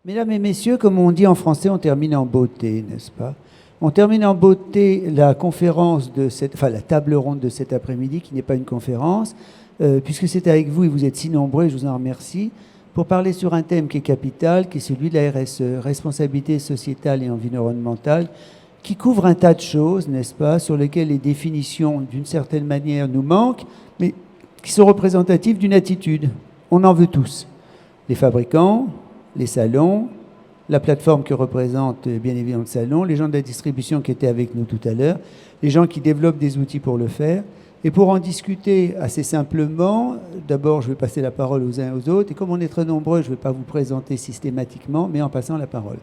Mesdames et messieurs, comme on dit en français, on termine en beauté, n'est-ce pas? On termine en beauté la conférence la table ronde de cet après-midi, qui n'est pas une conférence, puisque c'est avec vous et vous êtes si nombreux, et je vous en remercie, pour parler sur un thème qui est capital, qui est celui de la RSE, responsabilité sociétale et environnementale, qui couvre un tas de choses, n'est-ce pas, sur lesquelles les définitions, d'une certaine manière, nous manquent, mais qui sont représentatives d'une attitude. On en veut tous. Les fabricants, les salons, la plateforme que représente bien évidemment le salon, les gens de la distribution qui étaient avec nous tout à l'heure, les gens qui développent des outils pour le faire. Et pour en discuter assez simplement, d'abord je vais passer la parole aux uns et aux autres, et comme on est très nombreux, je ne vais pas vous présenter systématiquement, mais en passant la parole.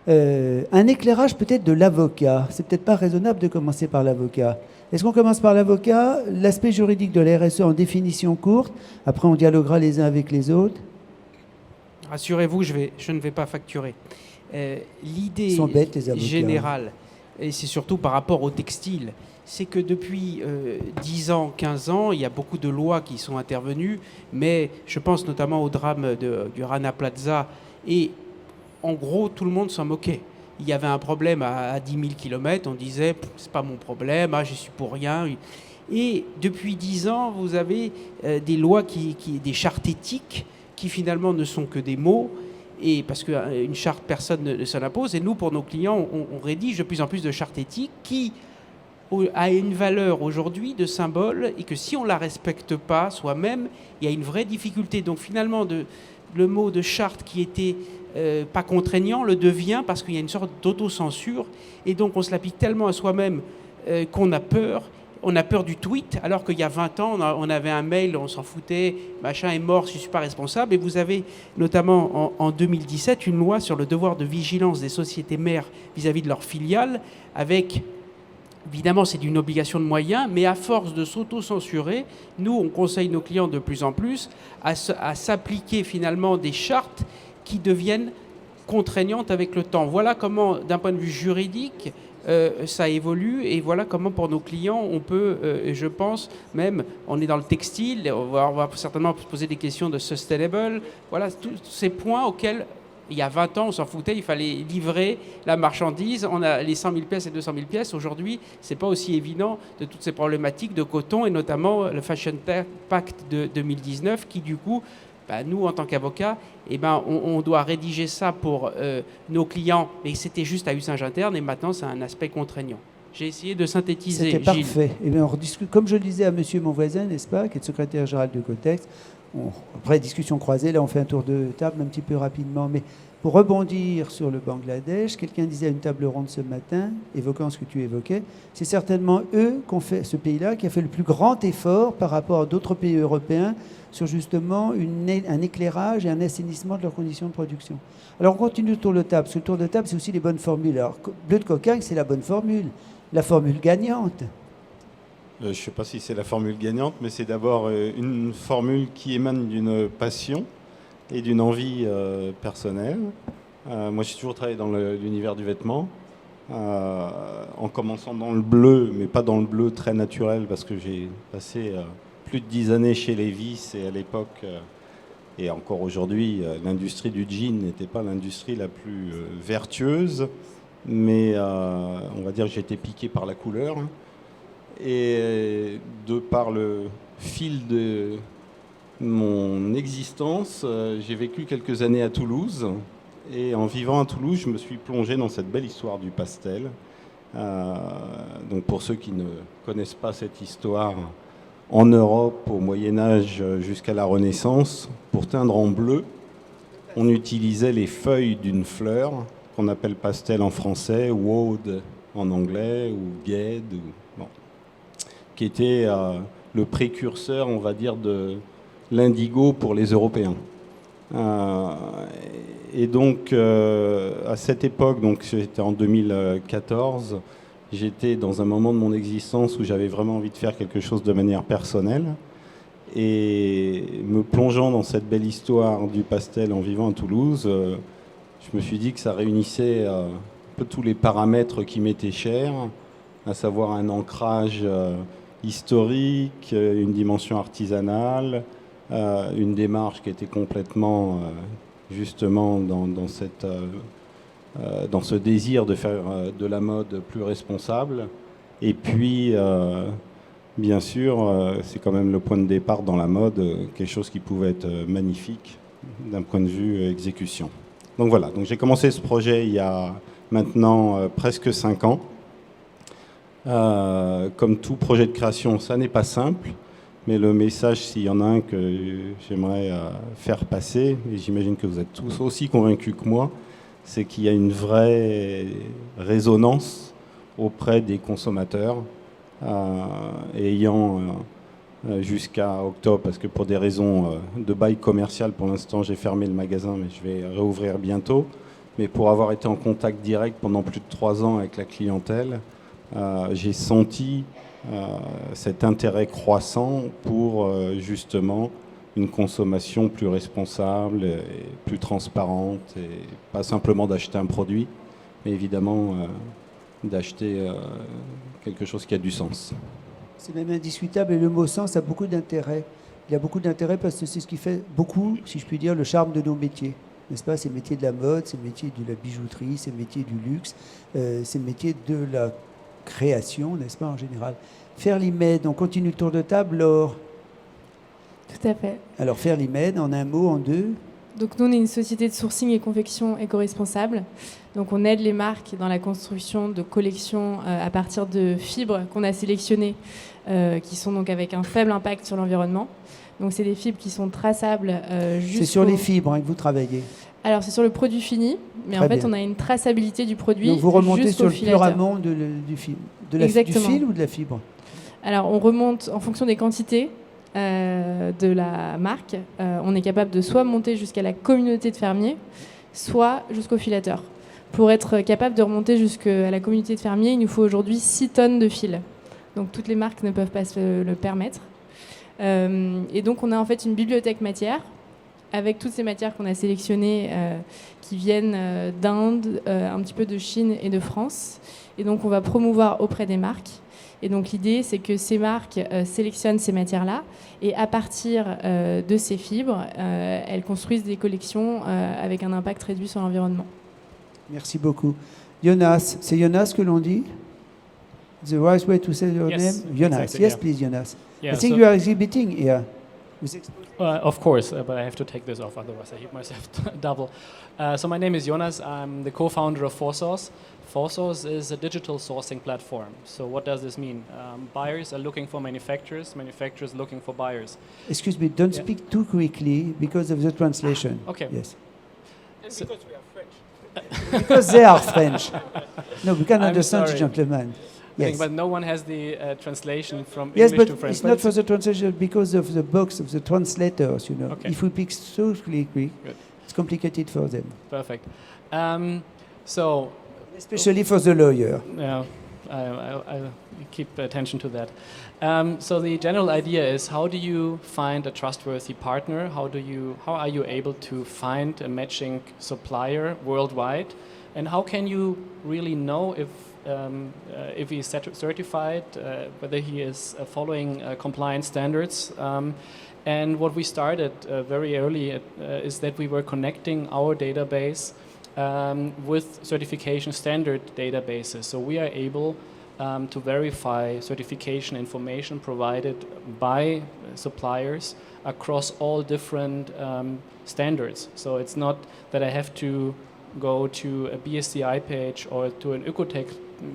Un éclairage peut-être de l'avocat. C'est peut-être pas raisonnable de commencer par l'avocat. Est-ce qu'on commence par l'avocat? L'aspect juridique de la RSE en définition courte, après on dialoguera les uns avec les autres. Rassurez-vous, je ne vais pas facturer. L'idée générale, et c'est surtout par rapport au textile, c'est que depuis 10 ans, 15 ans, il y a beaucoup de lois qui sont intervenues, mais je pense notamment au drame du Rana Plaza, et en gros, tout le monde s'en moquait. Il y avait un problème à 10 000 km, on disait « c'est pas mon problème, j'y suis pour rien ». Et depuis 10 ans, vous avez des lois, des chartes éthiques, qui finalement ne sont que des mots, et parce qu'une charte, personne ne s'en impose, et nous, pour nos clients, on rédige de plus en plus de chartes éthiques qui a une valeur aujourd'hui de symbole, et que si on ne la respecte pas soi-même, il y a une vraie difficulté. Donc finalement, le mot de charte qui était pas contraignant le devient parce qu'il y a une sorte d'autocensure, et donc on se l'applique tellement à soi-même qu'on a peur. On a peur du tweet, alors qu'il y a 20 ans, on avait un mail, on s'en foutait, machin est mort, je ne suis pas responsable. Et vous avez notamment en 2017 une loi sur le devoir de vigilance des sociétés mères vis-à-vis de leurs filiales, avec, évidemment, c'est une obligation de moyens, mais à force de s'auto-censurer, nous, on conseille nos clients de plus en plus à s'appliquer finalement des chartes qui deviennent contraignantes avec le temps. Voilà comment, d'un point de vue juridique, ça évolue, et voilà comment pour nos clients on peut, je pense, même on est dans le textile, on va certainement se poser des questions de sustainable, voilà tous ces points auxquels il y a 20 ans on s'en foutait, il fallait livrer la marchandise, on a les 100 000 pièces et 200 000 pièces, aujourd'hui c'est pas aussi évident de toutes ces problématiques de coton, et notamment le Fashion Pact de 2019 qui du coup, nous, en tant qu'avocats, on doit rédiger ça pour nos clients, mais c'était juste à usage interne, et maintenant, c'est un aspect contraignant. J'ai essayé de synthétiser, C'était Gilles. Parfait. Et bien, on rediscute, comme je le disais à monsieur mon voisin, n'est-ce pas, qui est le secrétaire général de Cotex, après discussion croisée, là, on fait un tour de table un petit peu rapidement, mais pour rebondir sur le Bangladesh, quelqu'un disait à une table ronde ce matin, évoquant ce que tu évoquais, c'est certainement eux, ce pays-là, qui a fait le plus grand effort par rapport à d'autres pays européens sur justement un éclairage et un assainissement de leurs conditions de production. Alors on continue le tour de table. Ce tour de table, c'est aussi les bonnes formules. Alors, Bleu de Coquin, c'est la bonne formule, la formule gagnante. Je ne sais pas si c'est la formule gagnante, mais c'est d'abord une formule qui émane d'une passion et d'une envie personnelle. Moi, j'ai toujours travaillé dans l'univers du vêtement, en commençant dans le bleu, mais pas dans le bleu très naturel, parce que j'ai passé plus de 10 années chez Levi's, et à l'époque, et encore aujourd'hui, l'industrie du jean n'était pas l'industrie la plus vertueuse, mais on va dire que j'ai été piqué par la couleur. Et de par le fil de mon existence, j'ai vécu quelques années à Toulouse. Et en vivant à Toulouse, je me suis plongé dans cette belle histoire du pastel. Donc pour ceux qui ne connaissent pas cette histoire, en Europe, au Moyen-Âge jusqu'à la Renaissance, pour teindre en bleu, on utilisait les feuilles d'une fleur, qu'on appelle pastel en français, woad en anglais, ou gued, qui était le précurseur, on va dire, de l'indigo pour les Européens. Et donc, à cette époque, donc c'était en 2014, j'étais dans un moment de mon existence où j'avais vraiment envie de faire quelque chose de manière personnelle. Et me plongeant dans cette belle histoire du pastel en vivant à Toulouse, je me suis dit que ça réunissait un peu tous les paramètres qui m'étaient chers, à savoir un ancrage historique, une dimension artisanale, une démarche qui était complètement justement dans ce désir de faire de la mode plus responsable. Et puis, bien sûr, c'est quand même le point de départ dans la mode, quelque chose qui pouvait être magnifique d'un point de vue exécution. Donc voilà, donc j'ai commencé ce projet il y a maintenant presque 5 ans. Comme tout projet de création, ça n'est pas simple, mais le message, s'il y en a un que j'aimerais faire passer, et j'imagine que vous êtes tous aussi convaincus que moi, c'est qu'il y a une vraie résonance auprès des consommateurs, ayant jusqu'à octobre, parce que pour des raisons de bail commercial, pour l'instant j'ai fermé le magasin, mais je vais réouvrir bientôt, mais pour avoir été en contact direct pendant plus de 3 ans avec la clientèle, j'ai senti cet intérêt croissant pour justement une consommation plus responsable, et plus transparente, et pas simplement d'acheter un produit, mais évidemment d'acheter quelque chose qui a du sens. C'est même indiscutable, et le mot sens a beaucoup d'intérêt. Il a beaucoup d'intérêt parce que c'est ce qui fait beaucoup, si je puis dire, le charme de nos métiers. N'est-ce pas? Ces métiers de la mode, ces métiers de la bijouterie, ces métiers du luxe, ces métiers de la création, n'est-ce pas, en général. Fairlymed, on continue le tour de table, Laure. Tout à fait. Alors Fairlymed, en un mot, en deux. Donc nous, on est une société de sourcing et confection éco-responsable. Donc on aide les marques dans la construction de collections à partir de fibres qu'on a sélectionnées, qui sont donc avec un faible impact sur l'environnement. Donc c'est des fibres qui sont traçables C'est sur les fibres que vous travaillez? Alors c'est sur le produit fini, mais Très en fait bien. on a une traçabilité du produit. Donc vous remontez sur le filateur. pur amont du fil. Du fil ou de la fibre? Alors on remonte en fonction des quantités de la marque. On est capable de soit monter jusqu'à la communauté de fermiers, soit jusqu'au filateur. Pour être capable de remonter jusqu'à la communauté de fermiers, il nous faut aujourd'hui 6 tonnes de fil. Donc toutes les marques ne peuvent pas se le permettre. Et donc on a en fait une bibliothèque matière avec toutes ces matières qu'on a sélectionnées qui viennent d'Inde, un petit peu de Chine et de France. Et donc on va promouvoir auprès des marques. Et donc l'idée, c'est que ces marques sélectionnent ces matières-là et à partir de ces fibres, elles construisent des collections avec un impact réduit sur l'environnement. Merci beaucoup. Jonas, c'est Jonas que l'on dit? The right way to say your name? Jonas, exactly, yes, yeah. please, Jonas. Yeah, I think so- you are exhibiting here. Of course, but I have to take this off, otherwise I hit myself double. So my name is Jonas. I'm the co-founder of ForSource. ForSource is a digital sourcing platform. So what does this mean? Buyers are looking for manufacturers, manufacturers looking for buyers. Excuse me, don't speak too quickly because of the translation. Okay. Yes. So- Because we are French. Because they are French. No, we can I'm understand the sorry. gentleman. Yes. But no one has the translation from Yes, English but to French. it's not for the translation because of the box of the translators, you know. Okay. If we speak so quickly, Good. it's complicated for them. Perfect. So Especially for the lawyer. yeah, I keep attention to that. So the general idea is, how do you find a trustworthy partner? How are you able to find a matching supplier worldwide? And how can you really know if he's certified, whether he is following compliance standards? And what we started very early is that we were connecting our database with certification standard databases. So we are able to verify certification information provided by suppliers across all different standards. So it's not that I have to go to a BSCI page or to an Ecotech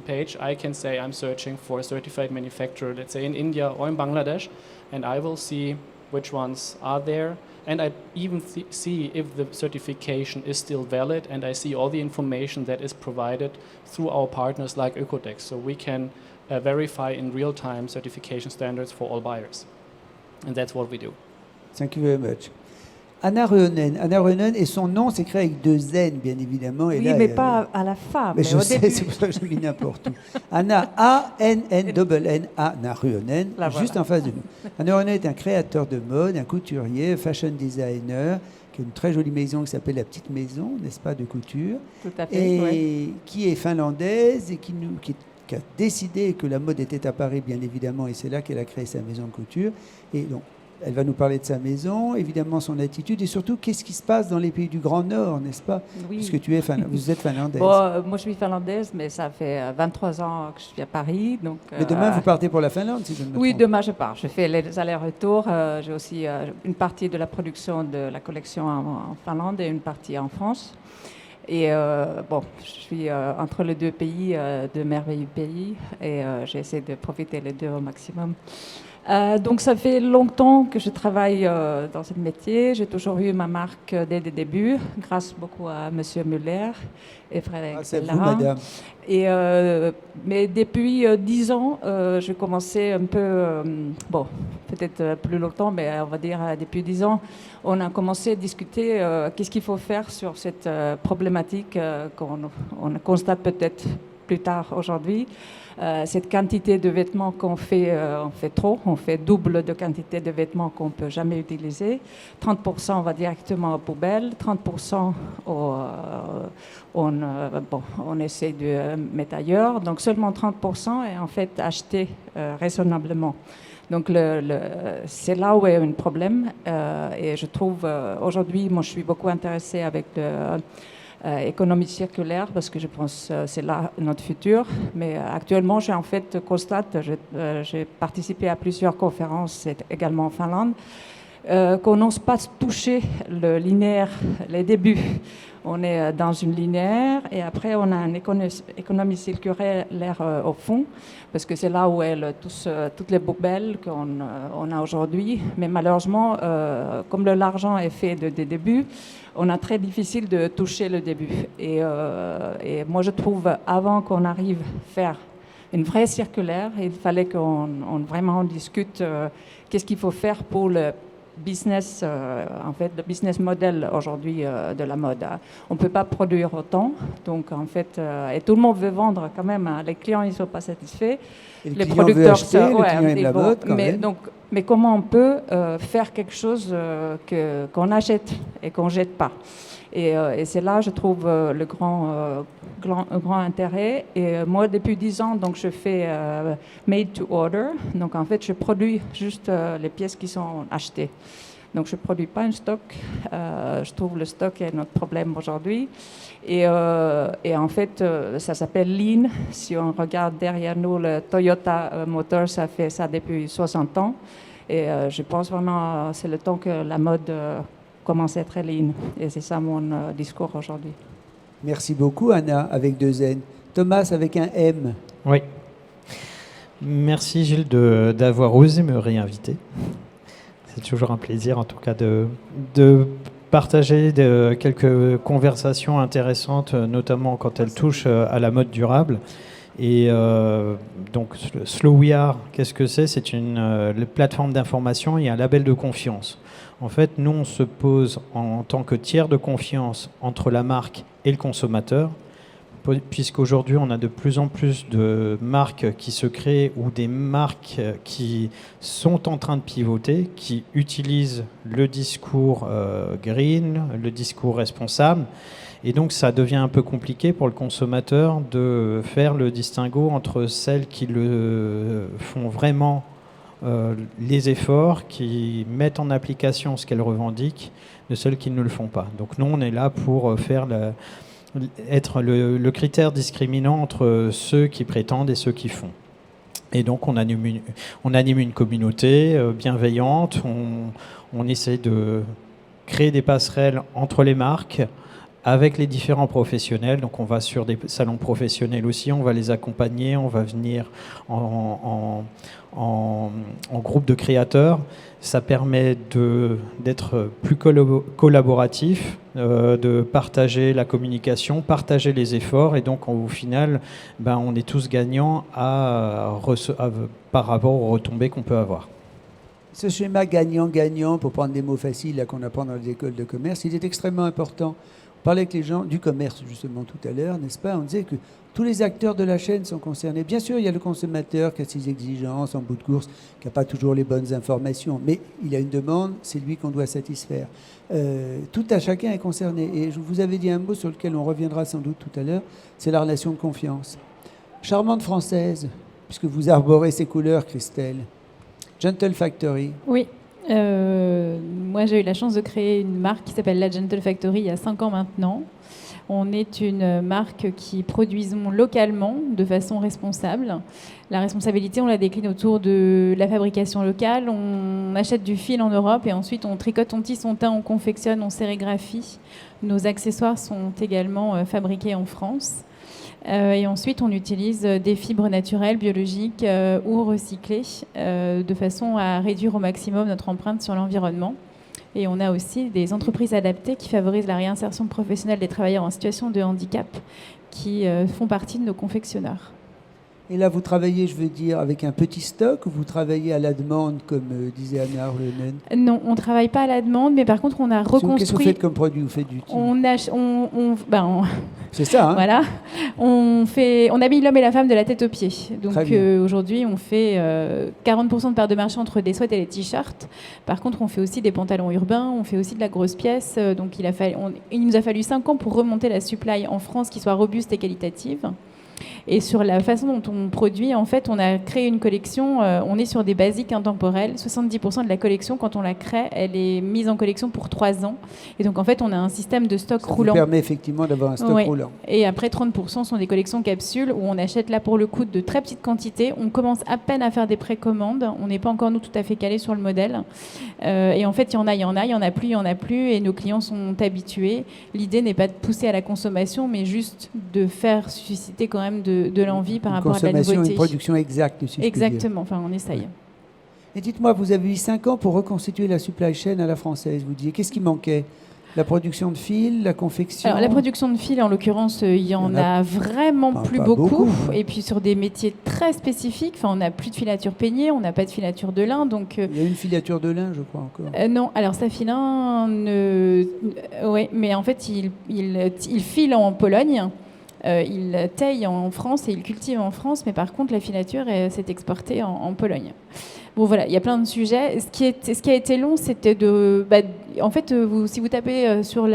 page. I can say I'm searching for a certified manufacturer, let's say in India or in Bangladesh, and I will see which ones are there. And I even see if the certification is still valid, and I see all the information that is provided through our partners like Ecotech. So we can verify in real time certification standards for all buyers. And that's what we do. Thank you very much. Anna Ruonen. Anna Ruonen, et son nom s'écrit avec 2 N, bien évidemment. Et Oui, là, mais pas à la fin. Mais je au sais, début. c'est pour ça que je l'ai mis n'importe où. Anna, A-N-N-N, Anna Ruonen, Là, juste voilà. en face de nous. Anna Ruonen est un créateur de mode, un couturier, fashion designer, qui a une très jolie maison qui s'appelle La Petite Maison, n'est-ce pas, de couture, Tout à fait. et ouais. qui est finlandaise et qui a décidé que la mode était à Paris, bien évidemment, et c'est là qu'elle a créé sa maison de couture. Et donc, Elle va nous parler de sa maison, évidemment son attitude et surtout qu'est-ce qui se passe dans les pays du Grand Nord, n'est-ce pas? Oui. Puisque vous êtes finlandaise. Bon, moi je suis finlandaise, mais ça fait 23 ans que je suis à Paris. Donc, mais demain vous partez pour la Finlande, si je ne me trompe. Oui, demain je pars. Je fais les allers-retours. J'ai aussi une partie de la production de la collection en Finlande et une partie en France. Et bon, je suis entre les deux pays, deux merveilleux pays, et j'essaie de profiter les deux au maximum. Donc ça fait longtemps que je travaille dans ce métier. J'ai toujours eu ma marque dès le début, grâce beaucoup à Monsieur Muller et Frédéric Bellerin. Madame. Et mais depuis 10 ans, j'ai commencé un peu, bon, peut-être plus longtemps, mais on va dire depuis 10 ans, on a commencé à discuter qu'est-ce qu'il faut faire sur cette problématique qu'on constate peut-être plus tard aujourd'hui. Cette quantité de vêtements qu'on fait, on fait trop, on fait double de quantité de vêtements qu'on ne peut jamais utiliser. 30% va directement aux poubelles, 30% on essaie de mettre ailleurs, donc seulement 30% est en fait acheté raisonnablement. Donc c'est là où est un problème et je trouve aujourd'hui, moi je suis beaucoup intéressée avec économie circulaire parce que je pense que c'est là notre futur. Mais actuellement, j'ai en fait constate, j'ai participé à plusieurs conférences également en Finlande, qu'on n'ose pas toucher le linéaire, les débuts. On est dans une linéaire et après on a une économie circulaire au fond parce que c'est là où est toutes les poubelles qu'on a aujourd'hui. Mais malheureusement, comme l'argent est fait des débuts, on a très difficile de toucher le début. Et moi, je trouve, avant qu'on arrive à faire une vraie circulaire, il fallait qu'on vraiment discute qu'est-ce qu'il faut faire pour le business, en fait, le business model aujourd'hui de la mode. On ne peut pas produire autant, donc en fait, et tout le monde veut vendre quand même. Les clients, ils ne sont pas satisfaits. Et les producteurs, le client aime la mode quand même. Mais comment on peut faire quelque chose qu'on achète et qu'on ne jette pas? Et c'est là, je trouve, le grand intérêt. Et moi, depuis 10 ans, donc, je fais made to order. Donc, en fait, je produis juste les pièces qui sont achetées. Donc, je ne produis pas un stock. Je trouve le stock est notre problème aujourd'hui. Et en fait, ça s'appelle Lean. Si on regarde derrière nous, le Toyota Motor, ça fait ça depuis 60 ans. Et je pense vraiment c'est le temps que la mode commence à être lean. Et c'est ça mon discours aujourd'hui. Merci beaucoup, Anna, avec 2 N. Thomas, avec un M. Oui. Merci, Gilles, d'avoir osé me réinviter. C'est toujours un plaisir, en tout cas, de partager quelques conversations intéressantes, notamment quand elles touchent à la mode durable. Et donc, Slow We Are, qu'est-ce que c'est? C'est une plateforme d'information et un label de confiance. En fait, nous, on se pose en tant que tiers de confiance entre la marque et le consommateur, puisqu'aujourd'hui, on a de plus en plus de marques qui se créent ou des marques qui sont en train de pivoter, qui utilisent le discours green, le discours responsable. Et donc, ça devient un peu compliqué pour le consommateur de faire le distinguo entre celles qui le font vraiment les efforts, qui mettent en application ce qu'elles revendiquent, de celles qui ne le font pas. Donc nous, on est là pour être le critère discriminant entre ceux qui prétendent et ceux qui font. Et donc on anime une communauté bienveillante, on essaie de créer des passerelles entre les marques, avec les différents professionnels. Donc on va sur des salons professionnels aussi, on va les accompagner, on va venir en groupe de créateurs. Ça permet d'être plus collaboratif, de partager la communication, partager les efforts, et donc au final, on est tous gagnants par rapport aux retombées qu'on peut avoir. Ce schéma gagnant-gagnant, pour prendre des mots faciles là, qu'on apprend dans les écoles de commerce, il est extrêmement important. On parlait avec les gens du commerce justement tout à l'heure, n'est-ce pas? On disait que tous les acteurs de la chaîne sont concernés. Bien sûr, il y a le consommateur qui a ses exigences en bout de course, qui n'a pas toujours les bonnes informations, mais il a une demande, c'est lui qu'on doit satisfaire. Tout à chacun est concerné. Et je vous avais dit un mot sur lequel on reviendra sans doute tout à l'heure, c'est la relation de confiance. Charmante française, puisque vous arborez ces couleurs, Christelle. Gentle Factory. Oui. Moi, j'ai eu la chance de créer une marque qui s'appelle La Gentle Factory il y a 5 ans maintenant. On est une marque qui produisons localement de façon responsable. La responsabilité, on la décline autour de la fabrication locale. On achète du fil en Europe et ensuite on tricote, on tisse, on teint, on confectionne, on sérigraphie. Nos accessoires sont également fabriqués en France. Et ensuite, on utilise des fibres naturelles, biologiques ou recyclées de façon à réduire au maximum notre empreinte sur l'environnement. Et on a aussi des entreprises adaptées qui favorisent la réinsertion professionnelle des travailleurs en situation de handicap qui font partie de nos confectionneurs. Et là, vous travaillez, je veux dire, avec un petit stock ou vous travaillez à la demande, comme disait Anna Arlenen? Non, on ne travaille pas à la demande, mais par contre, on a reconstruit... Qu'est-ce que vous faites comme produit? Vous faites du C'est ça, hein. Voilà. On habille l'homme et la femme de la tête aux pieds. Donc aujourd'hui, on fait 40% de part de marché entre des sweats et les t-shirts. Par contre, on fait aussi des pantalons urbains, on fait aussi de la grosse pièce. Donc il nous a fallu 5 ans pour remonter la supply en France qui soit robuste et qualitative. Et sur la façon dont on produit, en fait, on a créé une collection, on est sur des basiques intemporels. 70% de la collection, quand on la crée, elle est mise en collection pour 3 ans. Et donc, en fait, on a un système de stock roulant. Ça permet effectivement d'avoir un stock roulant. Et après, 30% sont des collections capsules où on achète là, pour le coup, de très petites quantités. On commence à peine à faire des précommandes. On n'est pas encore, nous, tout à fait calés sur le modèle. Et en fait, il y en a plus. Et nos clients sont habitués. L'idée n'est pas de pousser à la consommation, mais juste de faire susciter quand même de l'envie par rapport à la nouveauté. Une production exacte, si exactement, enfin on essaye. Et dites-moi, vous avez eu 5 ans pour reconstituer la supply chain à la française, vous disiez. Qu'est-ce qui manquait? La production de fil, la confection? Alors la production de fil, en l'occurrence, il y en a vraiment plus beaucoup. Et puis sur des métiers très spécifiques, on n'a plus de filature peignée, on n'a pas de filature de lin. Donc, il y a une filature de lin, je crois encore. Non, alors Safilin, oui, mais en fait, il file en Pologne. Il taille en France et il cultive en France, mais par contre la filature s'est exportée en Pologne. Bon voilà, il y a plein de sujets. Ce qui a été long, c'était en fait, si vous tapez sur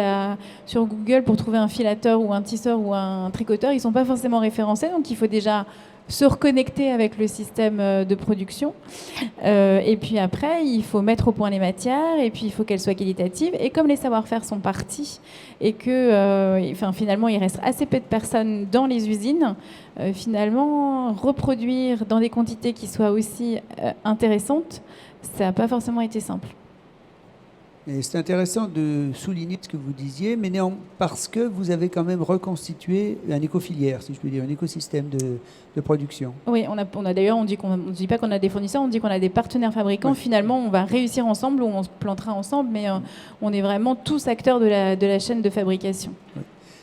Google pour trouver un filateur ou un tisseur ou un tricoteur, ils ne sont pas forcément référencés, donc il faut déjà se reconnecter avec le système de production. Et puis après, il faut mettre au point les matières, et puis il faut qu'elles soient qualitatives. Et comme les savoir-faire sont partis, et que finalement, il reste assez peu de personnes dans les usines, finalement, reproduire dans des quantités qui soient aussi intéressantes, ça n'a pas forcément été simple. Et c'est intéressant de souligner ce que vous disiez, mais parce que vous avez quand même reconstitué un écofilière, si je peux dire, un écosystème de production. Oui, on a d'ailleurs, on ne dit pas qu'on a des fournisseurs, on dit qu'on a des partenaires fabricants. Oui. Finalement, on va réussir ensemble ou on se plantera ensemble, mais on est vraiment tous acteurs de la chaîne de fabrication. Oui.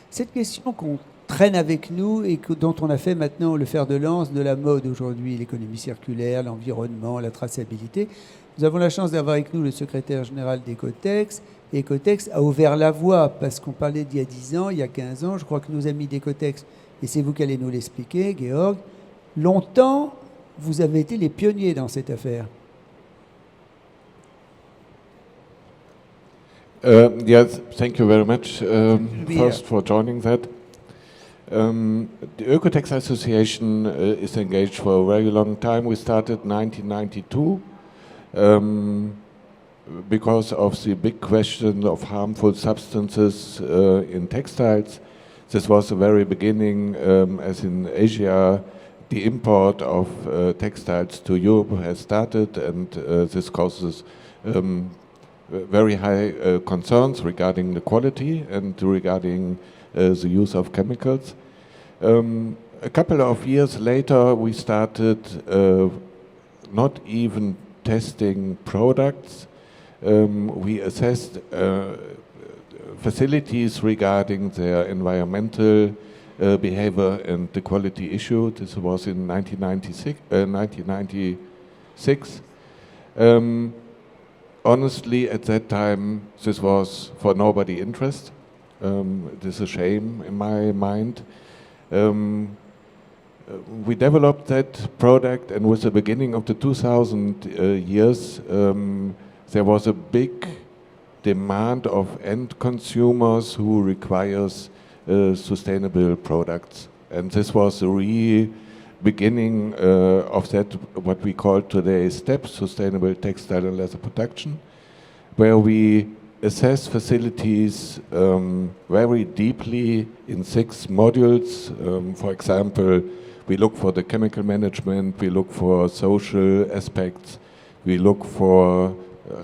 Cette question qu'on traîne avec nous et dont on a fait maintenant le fer de lance de la mode aujourd'hui, l'économie circulaire, l'environnement, la traçabilité. Nous avons la chance d'avoir avec nous le secrétaire général d'Ecotex. Ecotex a ouvert la voie parce qu'on parlait d'il y a 10 ans, il y a 15 ans. Je crois que nos amis d'Ecotex, et c'est vous qui allez nous l'expliquer, Georg, longtemps, vous avez été les pionniers dans cette affaire. Yes, thank you very much first for joining that. The Oecotex Association is engaged for a very long time. We started in 1992 because of the big question of harmful substances in textiles. This was the very beginning, as in Asia, the import of textiles to Europe has started, and this causes very high concerns regarding the quality and regarding the use of chemicals. A couple of years later, we started not even testing products. We assessed facilities regarding their environmental behavior and the quality issue. This was in 1996. Honestly, at that time, this was for nobody interest. This is a shame in my mind. We developed that product, and with the beginning of the 2000 years, there was a big demand of end consumers who requires sustainable products. And this was a really beginning of that, what we call today STEP, Sustainable Textile and Leather Production, where we assess facilities very deeply in 6 modules. For example, we look for the chemical management, we look for social aspects, we look for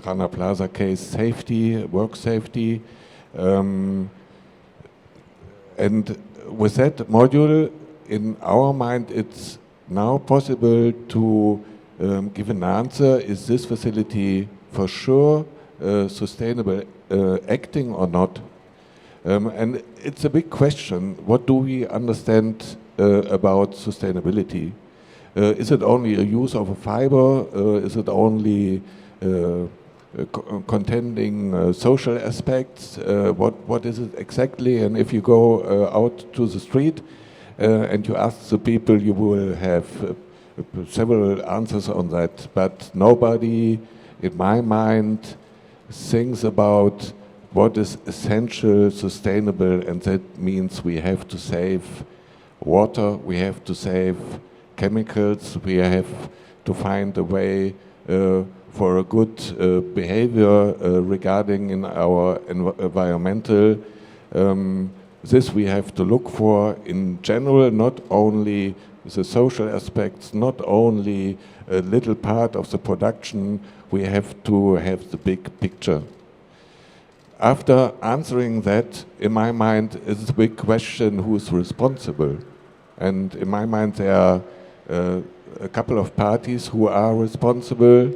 Rana Plaza case safety, work safety. And with that module, in our mind, it's now possible to give an answer, is this facility for sure sustainable acting or not? And it's a big question. What do we understand about sustainability? Is it only a use of a fiber? Is it only contending social aspects? What is it exactly? And if you go out to the street and you ask the people, you will have several answers on that. But nobody, in my mind, thinks about what is essential, sustainable, and that means we have to save water, we have to save chemicals, we have to find a way for a good behavior regarding in our environmental. This we have to look for in general, not only the social aspects, not only a little part of the production, we have to have the big picture. After answering that, in my mind, is the big question, who's responsible? And in my mind, there are a couple of parties who are responsible.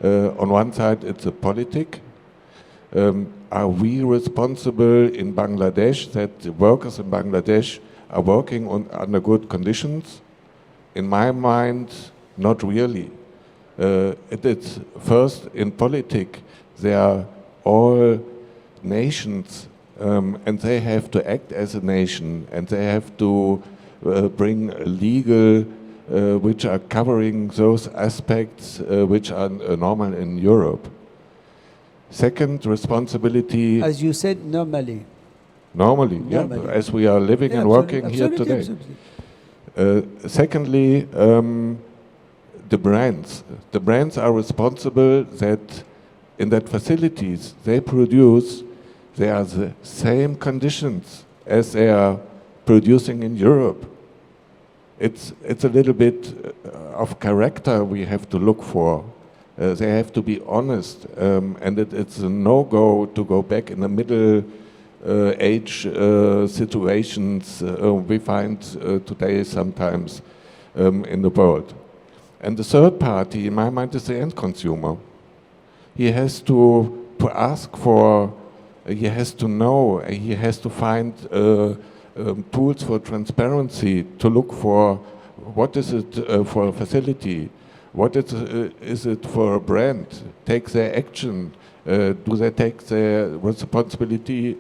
On one side, it's a politic. Are we responsible in Bangladesh that the workers in Bangladesh are working under good conditions? In my mind, not really. It is first in politics. They are all nations, and they have to act as a nation, and they have to bring legal which are covering those aspects which are normal in Europe. Second responsibility... As you said, normally. Normally, yeah, as we are living and working here today. Secondly, the brands. The brands are responsible that in that facilities they produce, they are the same conditions as they are producing in Europe. It's a little bit of character we have to look for. They have to be honest, and it's a no-go to go back in the middle age situations we find today sometimes in the world. And the third party, in my mind, is the end consumer. He has to ask for, he has to know, he has to find tools for transparency, to look for what is it for a facility, what is it for a brand, take their action, do they take their responsibility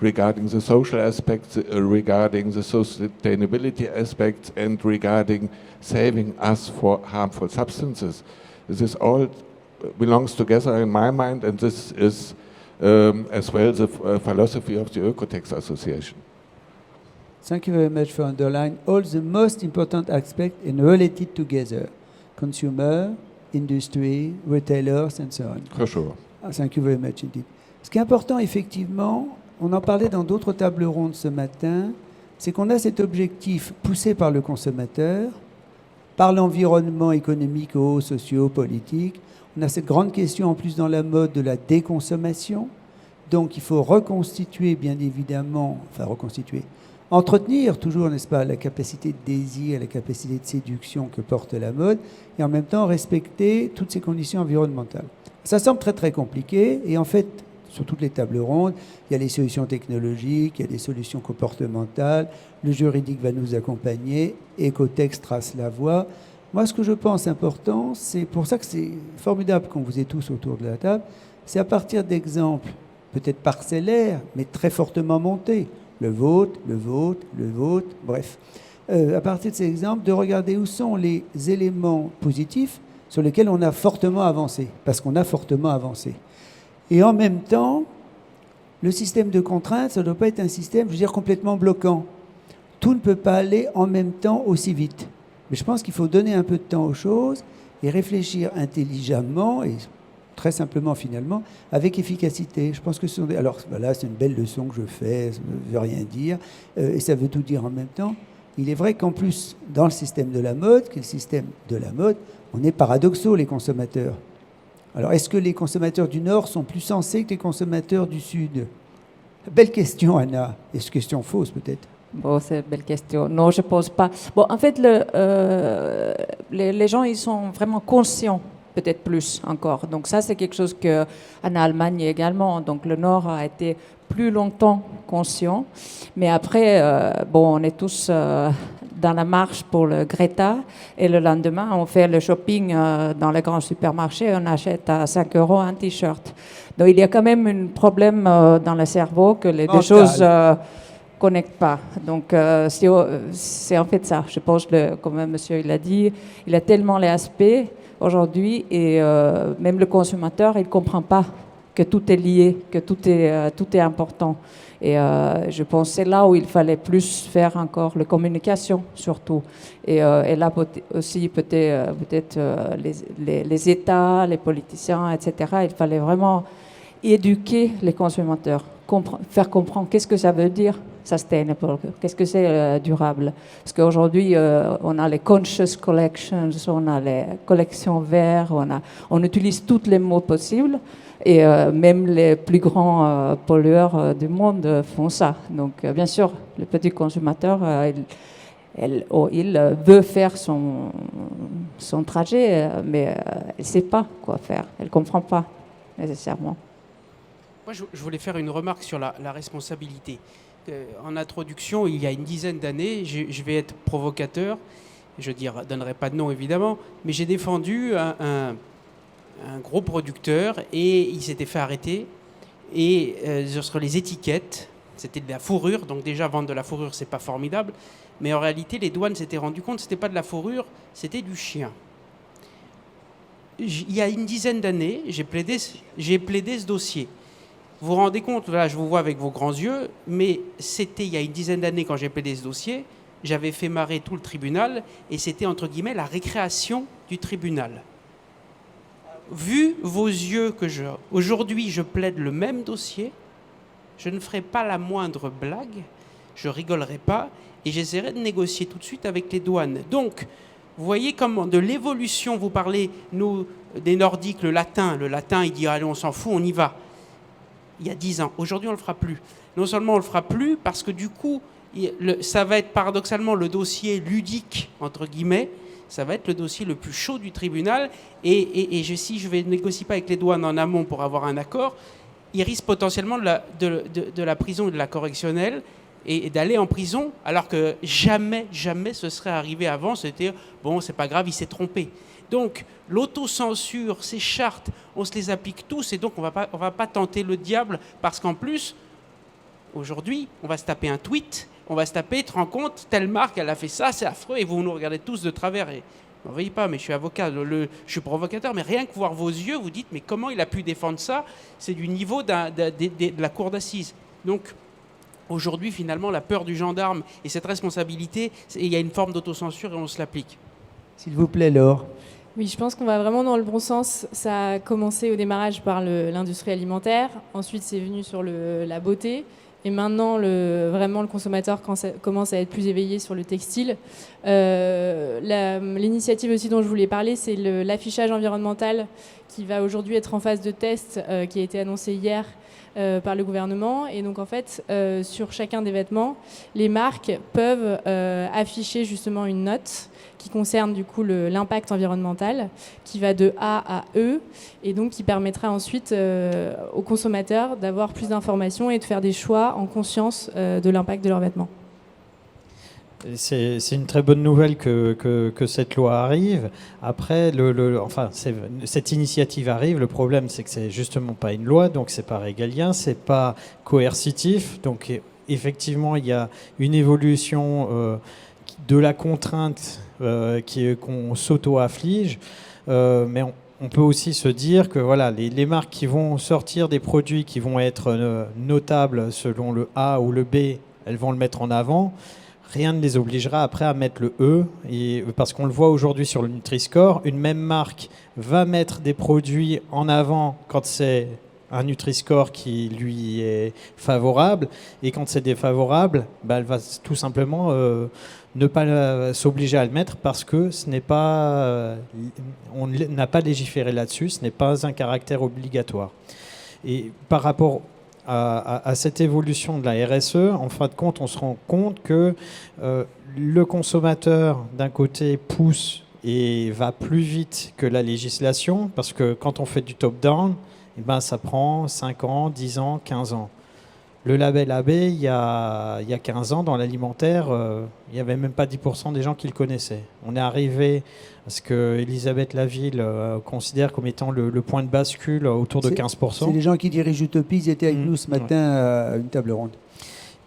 regarding the social aspects, regarding the sustainability aspects, and regarding saving us for harmful substances. This all belongs together in my mind, and this is as well the philosophy of the Oekotex Association. Thank you very much for underlining all the most important aspects and related together. Consumer, industry, retailers, and so on. For sure. Thank you very much indeed. Ce qui est important, effectivement, on en parlait dans d'autres tables rondes ce matin, c'est qu'on a cet objectif poussé par le consommateur, par l'environnement économique, socio, politique. On a cette grande question en plus dans la mode de la déconsommation. Donc il faut reconstituer, bien évidemment, entretenir toujours, n'est-ce pas, la capacité de désir, la capacité de séduction que porte la mode, et en même temps respecter toutes ces conditions environnementales. Ça semble très très compliqué, et en fait, sur toutes les tables rondes, il y a les solutions technologiques, il y a des solutions comportementales, le juridique va nous accompagner, Oekotex trace la voie. Moi, ce que je pense important, c'est pour ça que c'est formidable qu'on vous ait tous autour de la table, c'est à partir d'exemples peut-être parcellaires, mais très fortement montés, le vôtre, bref. À partir de ces exemples, de regarder où sont les éléments positifs sur lesquels on a fortement avancé, parce qu'on a fortement avancé. Et en même temps, le système de contraintes, ça ne doit pas être un système, je veux dire, complètement bloquant. Tout ne peut pas aller en même temps aussi vite. Mais je pense qu'il faut donner un peu de temps aux choses et réfléchir intelligemment et très simplement finalement, avec efficacité. Je pense que ce sont des... Alors voilà, c'est une belle leçon que je fais, ça ne veut rien dire, et ça veut tout dire en même temps. Il est vrai qu'en plus, dans le système de la mode, qui est le système de la mode, on est paradoxaux, les consommateurs. Alors, est-ce que les consommateurs du Nord sont plus sensés que les consommateurs du Sud? Belle question, Anna. Est-ce question fausse, peut-être? Bon, c'est une belle question. Non, je ne pense pas. Bon, en fait, les gens, ils sont vraiment conscients, peut-être plus encore. Donc ça, c'est quelque chose qu'en Allemagne également. Donc le Nord a été plus longtemps conscient. Mais après, bon, on est tous dans la marche pour le Greta. Et le lendemain, on fait le shopping dans les grands supermarchés. On achète à 5 € un T-shirt. Donc il y a quand même un problème dans le cerveau que les deux choses connectent pas. Donc c'est en fait ça. Je pense, comme monsieur il a dit, il a tellement les aspects aujourd'hui et même le consommateur, il comprend pas que tout est lié, que tout est important. Et je pense que c'est là où il fallait plus faire encore la communication, surtout. Et là aussi, peut-être les États, les politiciens, etc., il fallait vraiment éduquer les consommateurs, faire comprendre qu'est-ce que ça veut dire sustainable, qu'est-ce que c'est durable. Parce qu'aujourd'hui, on a les conscious collections, on a les collections vertes, on utilise tous les mots possibles. Et même les plus grands pollueurs du monde font ça. Donc, bien sûr, le petit consommateur, il veut faire son trajet, mais elle ne sait pas quoi faire. Elle ne comprend pas nécessairement. Moi, je voulais faire une remarque sur la responsabilité. En introduction, il y a une dizaine d'années, je vais être provocateur, je ne donnerai pas de nom évidemment, mais j'ai défendu un gros producteur et il s'était fait arrêter. Et sur les étiquettes, c'était de la fourrure, donc déjà vendre de la fourrure, c'est pas formidable, mais en réalité, les douanes s'étaient rendues compte que c'était pas de la fourrure, c'était du chien. Il y a une dizaine d'années, j'ai plaidé ce dossier. Vous vous rendez compte, là, je vous vois avec vos grands yeux, mais c'était il y a une dizaine d'années quand j'ai plaidé ce dossier, j'avais fait marrer tout le tribunal et c'était entre guillemets la récréation du tribunal. Vu vos yeux que aujourd'hui je plaide le même dossier, je ne ferai pas la moindre blague, je rigolerai pas et j'essaierai de négocier tout de suite avec les douanes. Donc, vous voyez comment de l'évolution, vous parlez, nous, des Nordiques, le latin, il dit allez, on s'en fout, on y va. Il y a 10 ans. Aujourd'hui, on ne le fera plus. Non seulement on ne le fera plus, parce que du coup, ça va être paradoxalement le dossier ludique, entre guillemets, ça va être le dossier le plus chaud du tribunal. Et si je ne négocie pas avec les douanes en amont pour avoir un accord, il risque potentiellement de la prison et de la correctionnelle et d'aller en prison, alors que jamais ce serait arrivé avant. C'était, bon, c'est pas grave, il s'est trompé. Donc, l'autocensure, ces chartes, on se les applique tous et donc on va pas tenter le diable parce qu'en plus, aujourd'hui, on va se taper un tweet, on va se taper, tu te rends compte, telle marque, elle a fait ça, c'est affreux et vous nous regardez tous de travers. Et ne m'en veuillez pas, mais je suis avocat, je suis provocateur, mais rien que voir vos yeux, vous dites, mais comment il a pu défendre ça? C'est du niveau de la cour d'assises. Donc, aujourd'hui, finalement, la peur du gendarme et cette responsabilité, il y a une forme d'autocensure et on se l'applique. S'il vous plaît, Laure. Oui, je pense qu'on va vraiment dans le bon sens. Ça a commencé au démarrage par l'industrie alimentaire. Ensuite, c'est venu sur la beauté. Et maintenant, vraiment, le consommateur commence à être plus éveillé sur le textile. L'initiative aussi dont je voulais parler, c'est l'affichage environnemental qui va aujourd'hui être en phase de test, qui a été annoncé hier par le gouvernement. Et donc, en fait, sur chacun des vêtements, les marques peuvent afficher justement une note qui concerne du coup l'impact environnemental, qui va de A à E, et donc qui permettra ensuite aux consommateurs d'avoir plus d'informations et de faire des choix en conscience de l'impact de leurs vêtements. C'est une très bonne nouvelle que cette loi arrive. Après, cette initiative arrive. Le problème, c'est que c'est justement pas une loi, donc c'est pas régalien, c'est pas coercitif. Donc effectivement, il y a une évolution de la contrainte qu'on s'auto-afflige, mais on peut aussi se dire que voilà, les marques qui vont sortir des produits qui vont être notables selon le A ou le B, elles vont le mettre en avant. rien ne les obligera après à mettre le E, parce qu'on le voit aujourd'hui sur le Nutri-Score, une même marque va mettre des produits en avant quand c'est un Nutri-Score qui lui est favorable, et quand c'est défavorable, elle va tout simplement ne pas s'obliger à le mettre parce que ce n'est pas, on n'a pas légiféré là-dessus, ce n'est pas un caractère obligatoire. Et par rapport à cette évolution de la RSE, en fin de compte, on se rend compte que le consommateur, d'un côté, pousse et va plus vite que la législation, parce que quand on fait du top-down, ça prend 5 ans, 10 ans, 15 ans. Le label AB, il y a 15 ans, dans l'alimentaire, il n'y avait même pas 10% des gens qui le connaissaient. On est arrivé à ce que Elisabeth Laville considère comme étant le point de bascule autour de 15%. C'est les gens qui dirigent Utopie, ils étaient avec nous ce matin à une table ronde.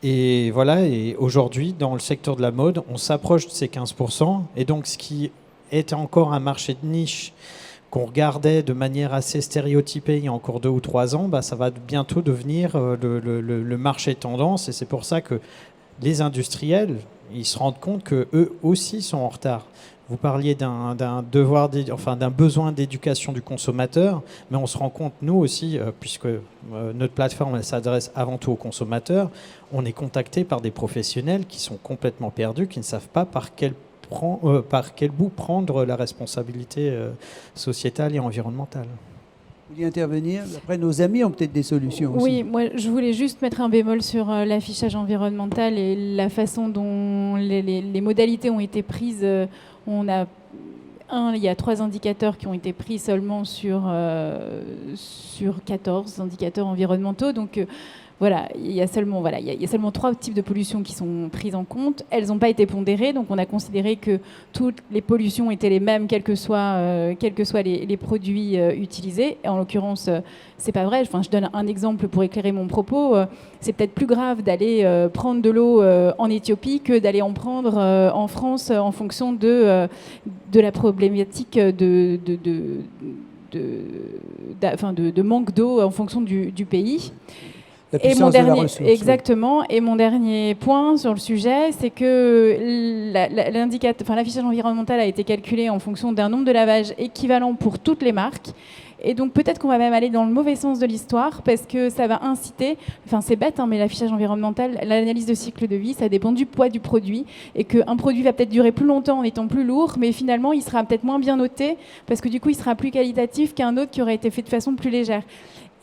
Et voilà, et aujourd'hui, dans le secteur de la mode, on s'approche de ces 15%. Et donc, ce qui était encore un marché de niche qu'on regardait de manière assez stéréotypée il y a encore 2 ou 3 ans, ça va bientôt devenir le marché tendance. Et c'est pour ça que les industriels, ils se rendent compte qu'eux aussi sont en retard. Vous parliez d'un besoin d'éducation du consommateur, mais on se rend compte, nous aussi, puisque notre plateforme elle s'adresse avant tout aux consommateurs, on est contacté par des professionnels qui sont complètement perdus, qui ne savent pas par quel bout prendre la responsabilité sociétale et environnementale. Vous voulez intervenir? Après, nos amis ont peut-être des solutions aussi. Oui, moi je voulais juste mettre un bémol sur l'affichage environnemental et la façon dont les modalités ont été prises. Il y a 3 indicateurs qui ont été pris seulement sur 14 indicateurs environnementaux. Donc voilà, il y a seulement 3 types de pollutions qui sont prises en compte. Elles n'ont pas été pondérées, donc on a considéré que toutes les pollutions étaient les mêmes, quels que soient les produits utilisés. Et en l'occurrence, c'est pas vrai. Enfin, je donne un exemple pour éclairer mon propos. C'est peut-être plus grave d'aller prendre de l'eau en Éthiopie que d'aller en prendre en France en fonction de la problématique de manque d'eau en fonction du pays. Et mon dernier, exactement. Et mon dernier point sur le sujet, c'est que l'affichage environnemental a été calculé en fonction d'un nombre de lavages équivalent pour toutes les marques. Et donc peut-être qu'on va même aller dans le mauvais sens de l'histoire parce que ça va inciter, c'est bête, mais l'affichage environnemental, l'analyse de cycle de vie, ça dépend du poids du produit et qu'un produit va peut-être durer plus longtemps en étant plus lourd, mais finalement il sera peut-être moins bien noté parce que du coup il sera plus qualitatif qu'un autre qui aurait été fait de façon plus légère.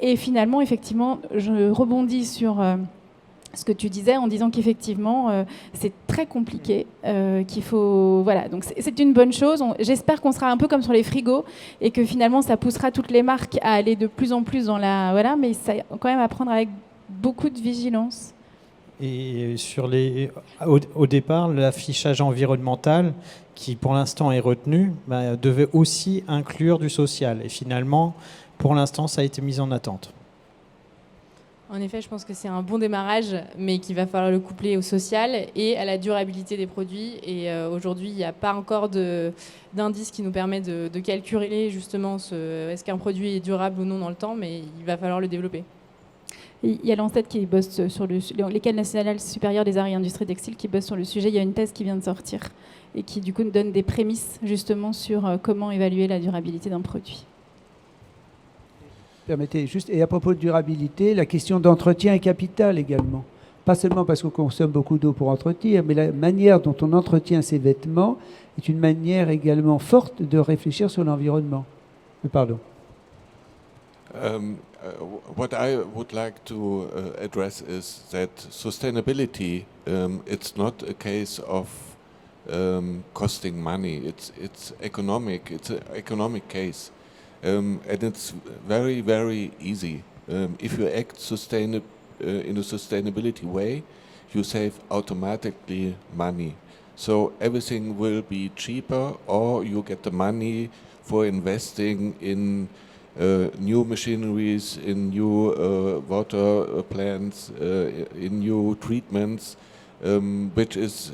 Et finalement, effectivement, je rebondis sur ce que tu disais en disant qu'effectivement, c'est très compliqué, qu'il faut... Voilà, donc c'est une bonne chose. J'espère qu'on sera un peu comme sur les frigos et que finalement, ça poussera toutes les marques à aller de plus en plus dans la... Voilà, mais ça quand même à prendre avec beaucoup de vigilance. Et au départ, l'affichage environnemental, qui pour l'instant est retenu, devait aussi inclure du social. Et finalement... Pour l'instant, ça a été mis en attente. En effet, je pense que c'est un bon démarrage, mais qu'il va falloir le coupler au social et à la durabilité des produits. Et aujourd'hui, il n'y a pas encore d'indice qui nous permet de calculer justement est-ce qu'un produit est durable ou non dans le temps, mais il va falloir le développer. Il y a l'ANSET qui bosse sur l'École nationale supérieure des arts et industries textiles qui bosse sur le sujet. Il y a une thèse qui vient de sortir et qui du coup donne des prémices justement sur comment évaluer la durabilité d'un produit. Permettez juste, et à propos de durabilité, la question d'entretien est capitale également. Pas seulement parce qu'on consomme beaucoup d'eau pour entretenir, mais la manière dont on entretient ses vêtements est une manière également forte de réfléchir sur l'environnement. Pardon. What I would like to address is that sustainability, it's not a case of costing money. It's economic. It's an economic case. And it's very, very easy. If you act in a sustainability way, you save automatically money. So everything will be cheaper, or you get the money for investing in new machineries, in new water plants, in new treatments, which is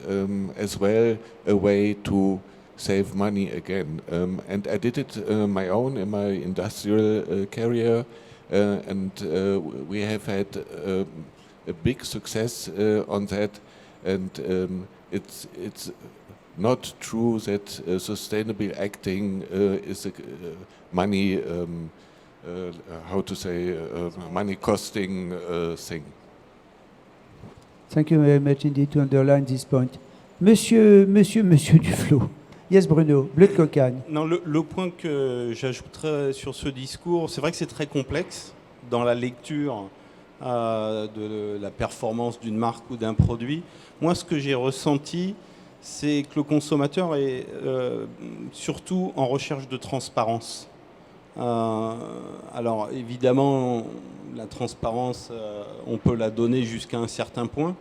as well a way to save money again. And I did it my own in my industrial career, and we have had a big success on that. And it's not true that sustainable acting is a money money costing thing. Thank you very much indeed to underline this point. Monsieur Duflot. Yes, Bruno, bleu de cocagne. Non, le point que j'ajouterais sur ce discours, c'est vrai que c'est très complexe dans la lecture de la performance d'une marque ou d'un produit. Moi, ce que j'ai ressenti, c'est que le consommateur est surtout en recherche de transparence. Alors, évidemment, la transparence, on peut la donner jusqu'à un certain point.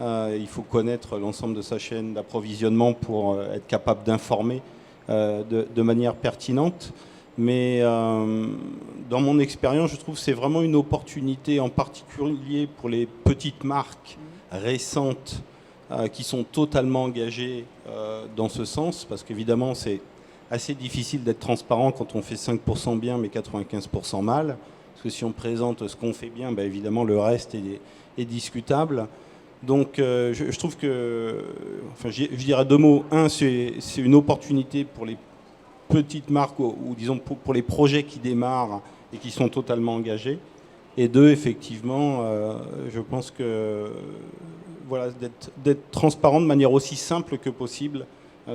Il faut connaître l'ensemble de sa chaîne d'approvisionnement pour être capable d'informer de manière pertinente. Mais dans mon expérience, je trouve que c'est vraiment une opportunité, en particulier pour les petites marques récentes qui sont totalement engagées dans ce sens, parce qu'évidemment, c'est assez difficile d'être transparent quand on fait 5% bien mais 95% mal. Parce que si on présente ce qu'on fait bien, évidemment, le reste est discutable. Donc je trouve que, je dirais deux mots. Un, c'est une opportunité pour les petites marques ou disons pour les projets qui démarrent et qui sont totalement engagés. Et deux, effectivement, je pense que d'être transparent de manière aussi simple que possible,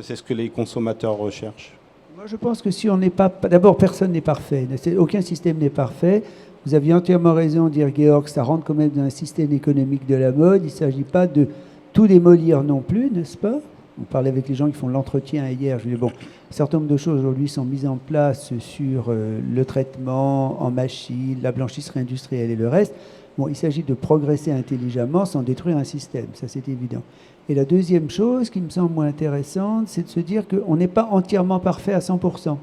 c'est ce que les consommateurs recherchent. Moi, je pense que si on n'est pas... D'abord, personne n'est parfait. Aucun système n'est parfait. Vous aviez entièrement raison de dire, Georg, ça rentre quand même dans un système économique de la mode. Il ne s'agit pas de tout démolir non plus, n'est-ce pas? On parlait avec les gens qui font l'entretien hier. Je dis, bon, un certain nombre de choses aujourd'hui sont mises en place sur le traitement en machine, la blanchisserie industrielle et le reste. Bon, il s'agit de progresser intelligemment sans détruire un système, ça c'est évident. Et la deuxième chose qui me semble moins intéressante, c'est de se dire qu'on n'est pas entièrement parfait à 100%.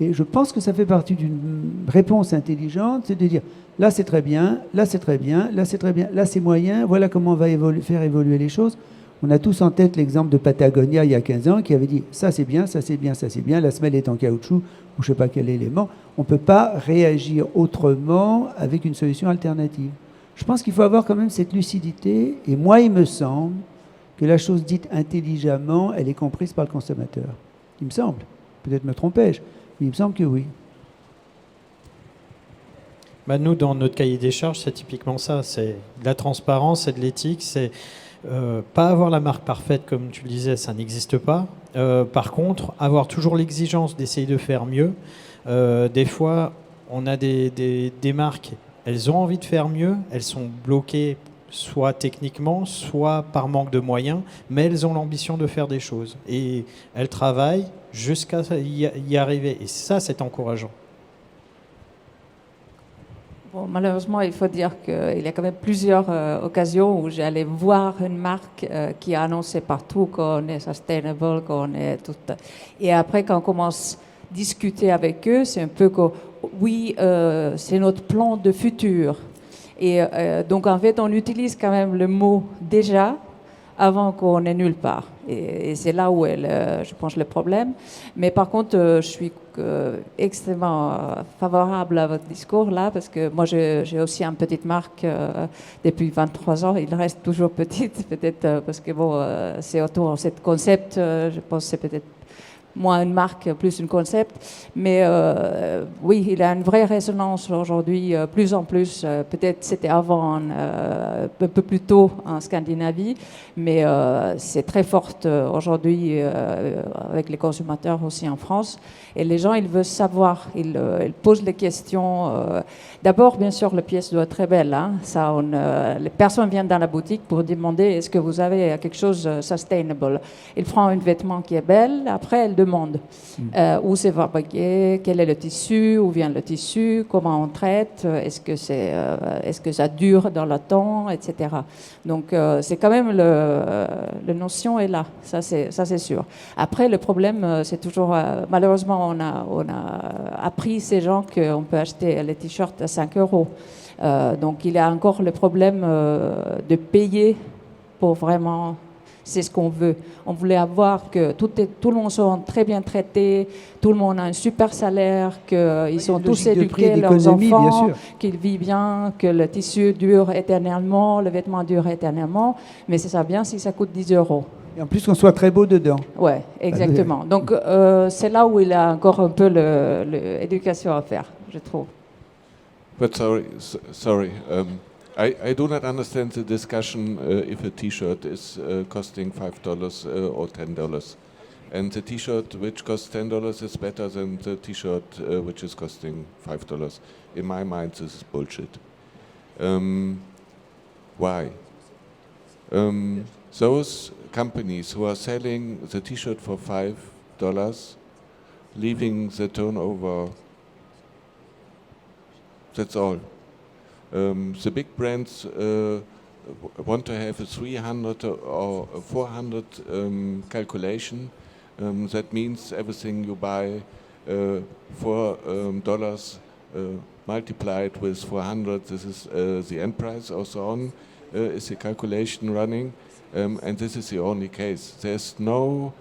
Et je pense que ça fait partie d'une réponse intelligente, c'est de dire, là c'est très bien, là c'est très bien, là c'est très bien, là c'est moyen, voilà comment on va faire évoluer les choses. On a tous en tête l'exemple de Patagonia il y a 15 ans qui avait dit, ça c'est bien, ça c'est bien, ça c'est bien, la semelle est en caoutchouc, ou je ne sais pas quel élément. On ne peut pas réagir autrement avec une solution alternative. Je pense qu'il faut avoir quand même cette lucidité, et moi il me semble que la chose dite intelligemment, elle est comprise par le consommateur. Il me semble. Peut-être me trompais-je, mais il me semble que oui. Nous, dans notre cahier des charges, c'est typiquement ça. C'est de la transparence, c'est de l'éthique, c'est pas avoir la marque parfaite, comme tu le disais, ça n'existe pas. Par contre, avoir toujours l'exigence d'essayer de faire mieux. Des fois, on a des marques, elles ont envie de faire mieux, elles sont bloquées soit techniquement, soit par manque de moyens, mais elles ont l'ambition de faire des choses. Et elles travaillent jusqu'à y arriver. Et ça, c'est encourageant. Bon, malheureusement, il faut dire qu'il y a quand même plusieurs occasions où j'allais voir une marque qui a annoncé partout qu'on est sustainable, qu'on est tout... Et après, quand on commence à discuter avec eux, c'est un peu que, oui, c'est notre plan de futur. Et donc, en fait, on utilise quand même le mot « déjà » avant qu'on n'ait nulle part. Et c'est là où est, je pense, le problème. Mais par contre, je suis extrêmement favorable à votre discours là, parce que moi, j'ai aussi une petite marque depuis 23 ans. Il reste toujours petite, peut-être parce que bon, c'est autour de ce concept. Je pense que c'est peut-être moins une marque, plus un concept. Mais oui, il a une vraie résonance aujourd'hui, plus en plus. Peut-être c'était avant, un peu plus tôt en Scandinavie, mais c'est très forte aujourd'hui avec les consommateurs aussi en France. Et les gens, ils veulent savoir, ils posent les questions. D'abord, bien sûr, la pièce doit être très belle. Hein. Ça, les personnes viennent dans la boutique pour demander est-ce que vous avez quelque chose de sustainable. Ils prennent un vêtement qui est belle, après elles demandent où c'est fabriqué, quel est le tissu, où vient le tissu, comment on traite, est-ce que ça dure dans le temps, etc. Donc, c'est quand même la notion est là, ça c'est sûr. Après, le problème, c'est toujours, malheureusement, on a appris ces gens qu'on peut acheter les t-shirts à 5 €. Donc, il y a encore le problème de payer pour vraiment... C'est ce qu'on veut. On voulait avoir que tout le monde soit très bien traité, tout le monde a un super salaire, qu'ils sont tous éduqués, leurs enfants, qu'ils vivent bien, que le tissu dure éternellement, le vêtement dure éternellement. Mais c'est ça bien si ça coûte 10 €. Et en plus qu'on soit très beau dedans. Ouais, exactement. Donc c'est là où il a encore un peu l'éducation à faire, je trouve. But sorry. I do not understand the discussion if a T-shirt is costing $5 or $10, and the T-shirt which costs $10 is better than the T-shirt which is costing $5. In my mind, this is bullshit. Why? Those companies who are selling the T-shirt for $5, leaving the turnover. That's all. The big brands want to have a 300 or 400 calculation. That means everything you buy $4 multiplied with 400. This is the end price, or so on. Is the calculation running? And this is the only case. There's no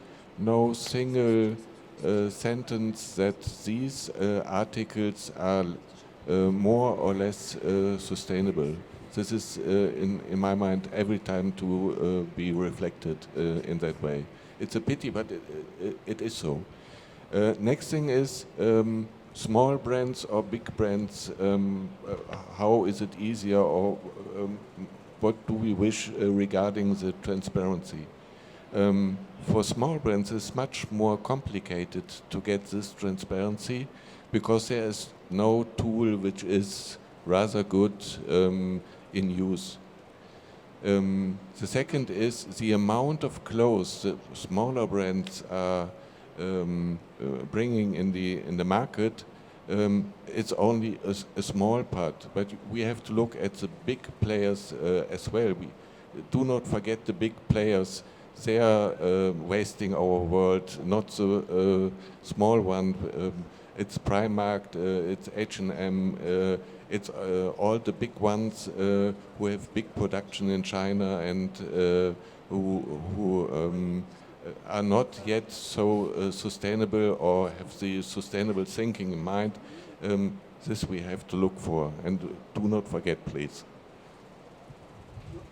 single sentence that these articles are more or less sustainable. This is, in my mind, every time to be reflected in that way. It's a pity, but it is so. Next thing is small brands or big brands. How is it easier, or what do we wish regarding the transparency? For small brands, it's much more complicated to get this transparency because there is no tool which is rather good in use. The second is the amount of clothes the smaller brands are bringing in the market. It's only a small part, but we have to look at the big players as well. We do not forget the big players. They are wasting our world, not the small one. It's Primark, it's H&M, it's all the big ones who have big production in China and who are not yet so sustainable or have the sustainable thinking in mind. This we have to look for, and do not forget, please.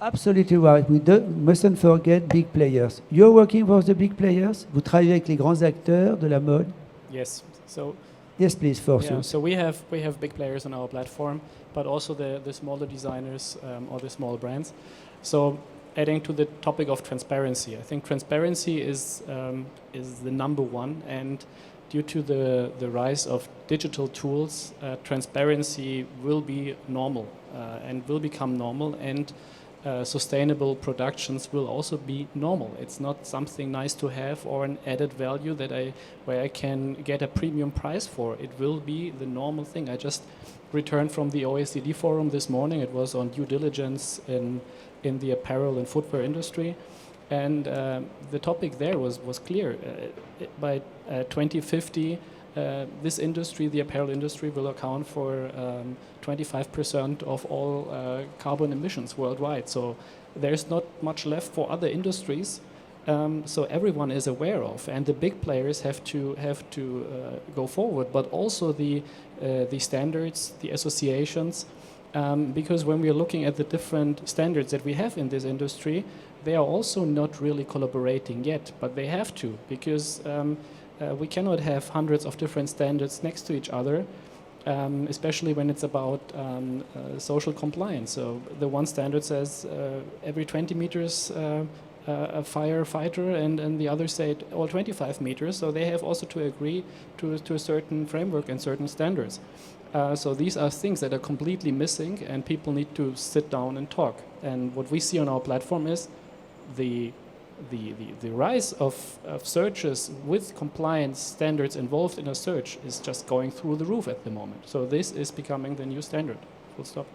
Absolutely right. We mustn't forget big players. You're working for the big players? Vous travaillez avec les grands acteurs de la mode? Yes. So. Yes, please, Forcius. Yeah, so we have big players on our platform, but also the smaller designers or the small brands. So adding to the topic of transparency, I think transparency is the number one, and due to the rise of digital tools, transparency will be normal and will become normal, and sustainable productions will also be normal. It's not something nice to have or an added value where I can get a premium price for. It will be the normal thing. I just returned from the OECD forum this morning. It was on due diligence in the apparel and footwear industry, and the topic there was clear. By 2050, this industry, the apparel industry, will account for 25% of all carbon emissions worldwide. So there's not much left for other industries. So everyone is aware of, and the big players have to go forward. But also the standards, the associations, because when we are looking at the different standards that we have in this industry, they are also not really collaborating yet. But they have to, because we cannot have hundreds of different standards next to each other, especially when it's about social compliance. So the one standard says every 20 meters a firefighter, and the others say all 25 meters. So they have also to agree to a certain framework and certain standards. So these are things that are completely missing, and people need to sit down and talk. And what we see on our platform is the rise of searches with compliance standards involved in a search is just going through the roof at the moment. So this is becoming the new standard. Full stop.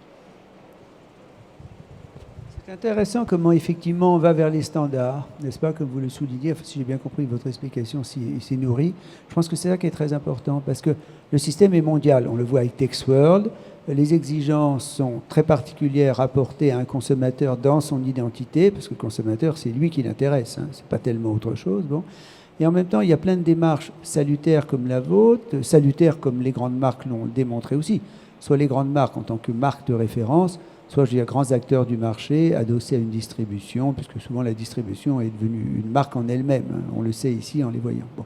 C'est intéressant comment effectivement on va vers les standards, n'est-ce pas, comme vous le soulignez, enfin, si j'ai bien compris votre explication, s'y nourrit. Je pense que c'est ça qui est très important, parce que le système est mondial. On le voit avec TextWorld. Les exigences sont très particulières apportées à un consommateur dans son identité, parce que le consommateur, c'est lui qui l'intéresse, hein, c'est pas tellement autre chose. Bon. Et en même temps, il y a plein de démarches salutaires comme la vôtre, salutaires comme les grandes marques l'ont démontré aussi. Soit les grandes marques en tant que marque de référence soit je veux dire, grands acteurs du marché adossés à une distribution, puisque souvent la distribution est devenue une marque en elle-même, hein, on le sait ici en les voyant. Bon.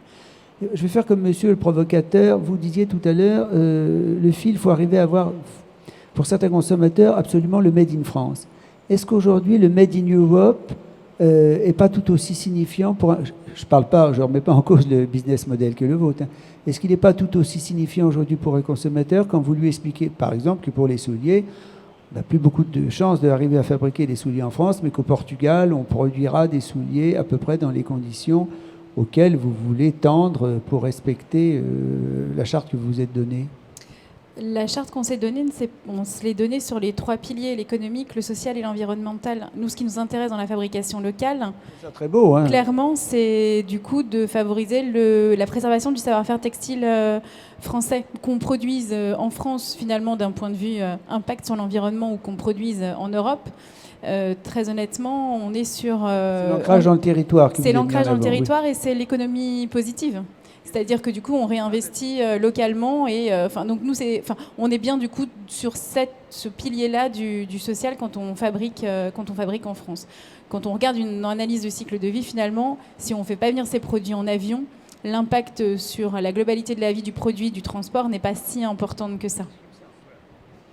Je vais faire comme monsieur le provocateur, vous disiez tout à l'heure, le fil, il faut arriver à avoir, pour certains consommateurs, absolument le Made in France. Est-ce qu'aujourd'hui, le Made in Europe n'est pas tout aussi signifiant pour je parle pas, je ne remets pas en cause le business model que le vôtre. Hein. Est-ce qu'il n'est pas tout aussi signifiant aujourd'hui pour un consommateur quand vous lui expliquez, par exemple, que pour les souliers, on n'a plus beaucoup de chances d'arriver à fabriquer des souliers en France, mais qu'au Portugal, on produira des souliers à peu près dans les conditions auxquelles vous voulez tendre pour respecter la charte que vous vous êtes donnée? La charte qu'on s'est donnée, on se l'est donnée sur les 3 piliers, l'économique, le social et l'environnemental. Nous, ce qui nous intéresse dans la fabrication locale, c'est très beau, hein. Clairement, c'est du coup de favoriser la préservation du savoir-faire textile français, qu'on produise en France, finalement, d'un point de vue impact sur l'environnement, ou qu'on produise en Europe. Très honnêtement, on est sur... c'est l'ancrage dans le territoire. C'est l'ancrage dans le territoire, oui. Et c'est l'économie positive. C'est-à-dire que du coup, on réinvestit localement et donc nous, on est bien du coup sur ce pilier-là du social quand on fabrique en France. Quand on regarde une analyse de cycle de vie, finalement, si on ne fait pas venir ces produits en avion, l'impact sur la globalité de la vie du produit, du transport n'est pas si important que ça.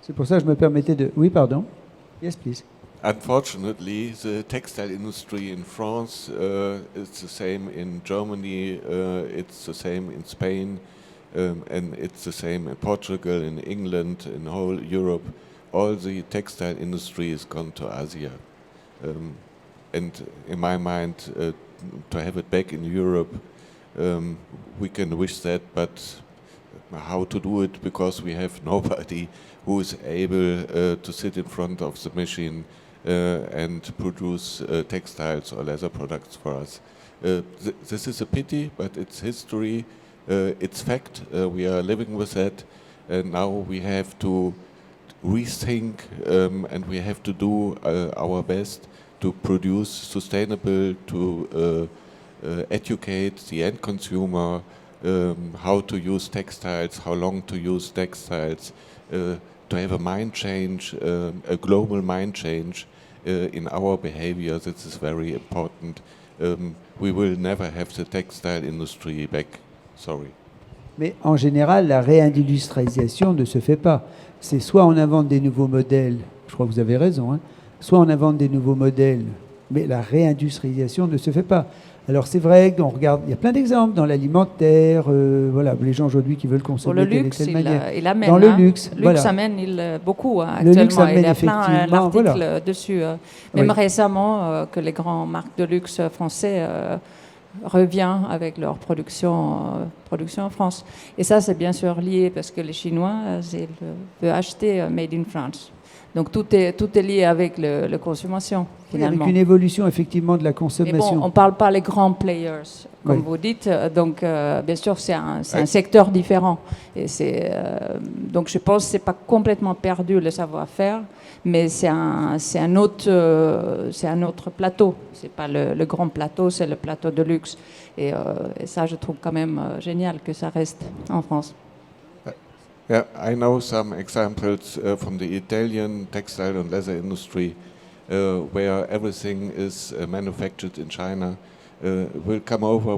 C'est pour ça que je me permettais de... Oui, pardon. Yes, please. Unfortunately, the textile industry in France, it's the same in Germany, it's the same in Spain, and it's the same in Portugal, in England, in whole Europe. All the textile industry has gone to Asia. And in my mind, to have it back in Europe, we can wish that, but how to do it, because we have nobody who is able to sit in front of the machine and produce textiles or leather products for us. This is a pity, but it's history, it's fact. We are living with that, and now we have to rethink and we have to do our best to produce sustainable, to educate the end consumer how to use textiles, how long to use textiles, to have a mind change, a global mind change in our behavior. This is very important. We will never have the textile industry back. Sorry. Mais en général, la réindustrialisation ne se fait pas. C'est soit on invente des nouveaux modèles, je crois que vous avez raison, hein, soit on invente des nouveaux modèles, mais la réindustrialisation ne se fait pas. Alors c'est vrai qu'on regarde, il y a plein d'exemples dans l'alimentaire, voilà, les gens aujourd'hui qui veulent consommer de telle manière. Il amène, dans le luxe, luxe amène beaucoup actuellement. Le luxe amène, il y a plein d'articles voilà. dessus. Même récemment, que les grandes marques de luxe français revient avec leur production en France. Et ça, c'est bien sûr lié parce que les Chinois veulent acheter Made in France. Donc tout est lié avec la consommation, finalement. Avec une évolution, effectivement, de la consommation. Mais bon, on ne parle pas les grands players, comme vous dites. Donc, bien sûr, c'est un secteur différent. Et donc, je pense que ce n'est pas complètement perdu, le savoir-faire, mais c'est un autre plateau. Ce n'est pas le grand plateau, c'est le plateau de luxe. Et ça, je trouve quand même génial que ça reste en France. Yeah, I know some examples from the Italian textile and leather industry where everything is manufactured in China, will come over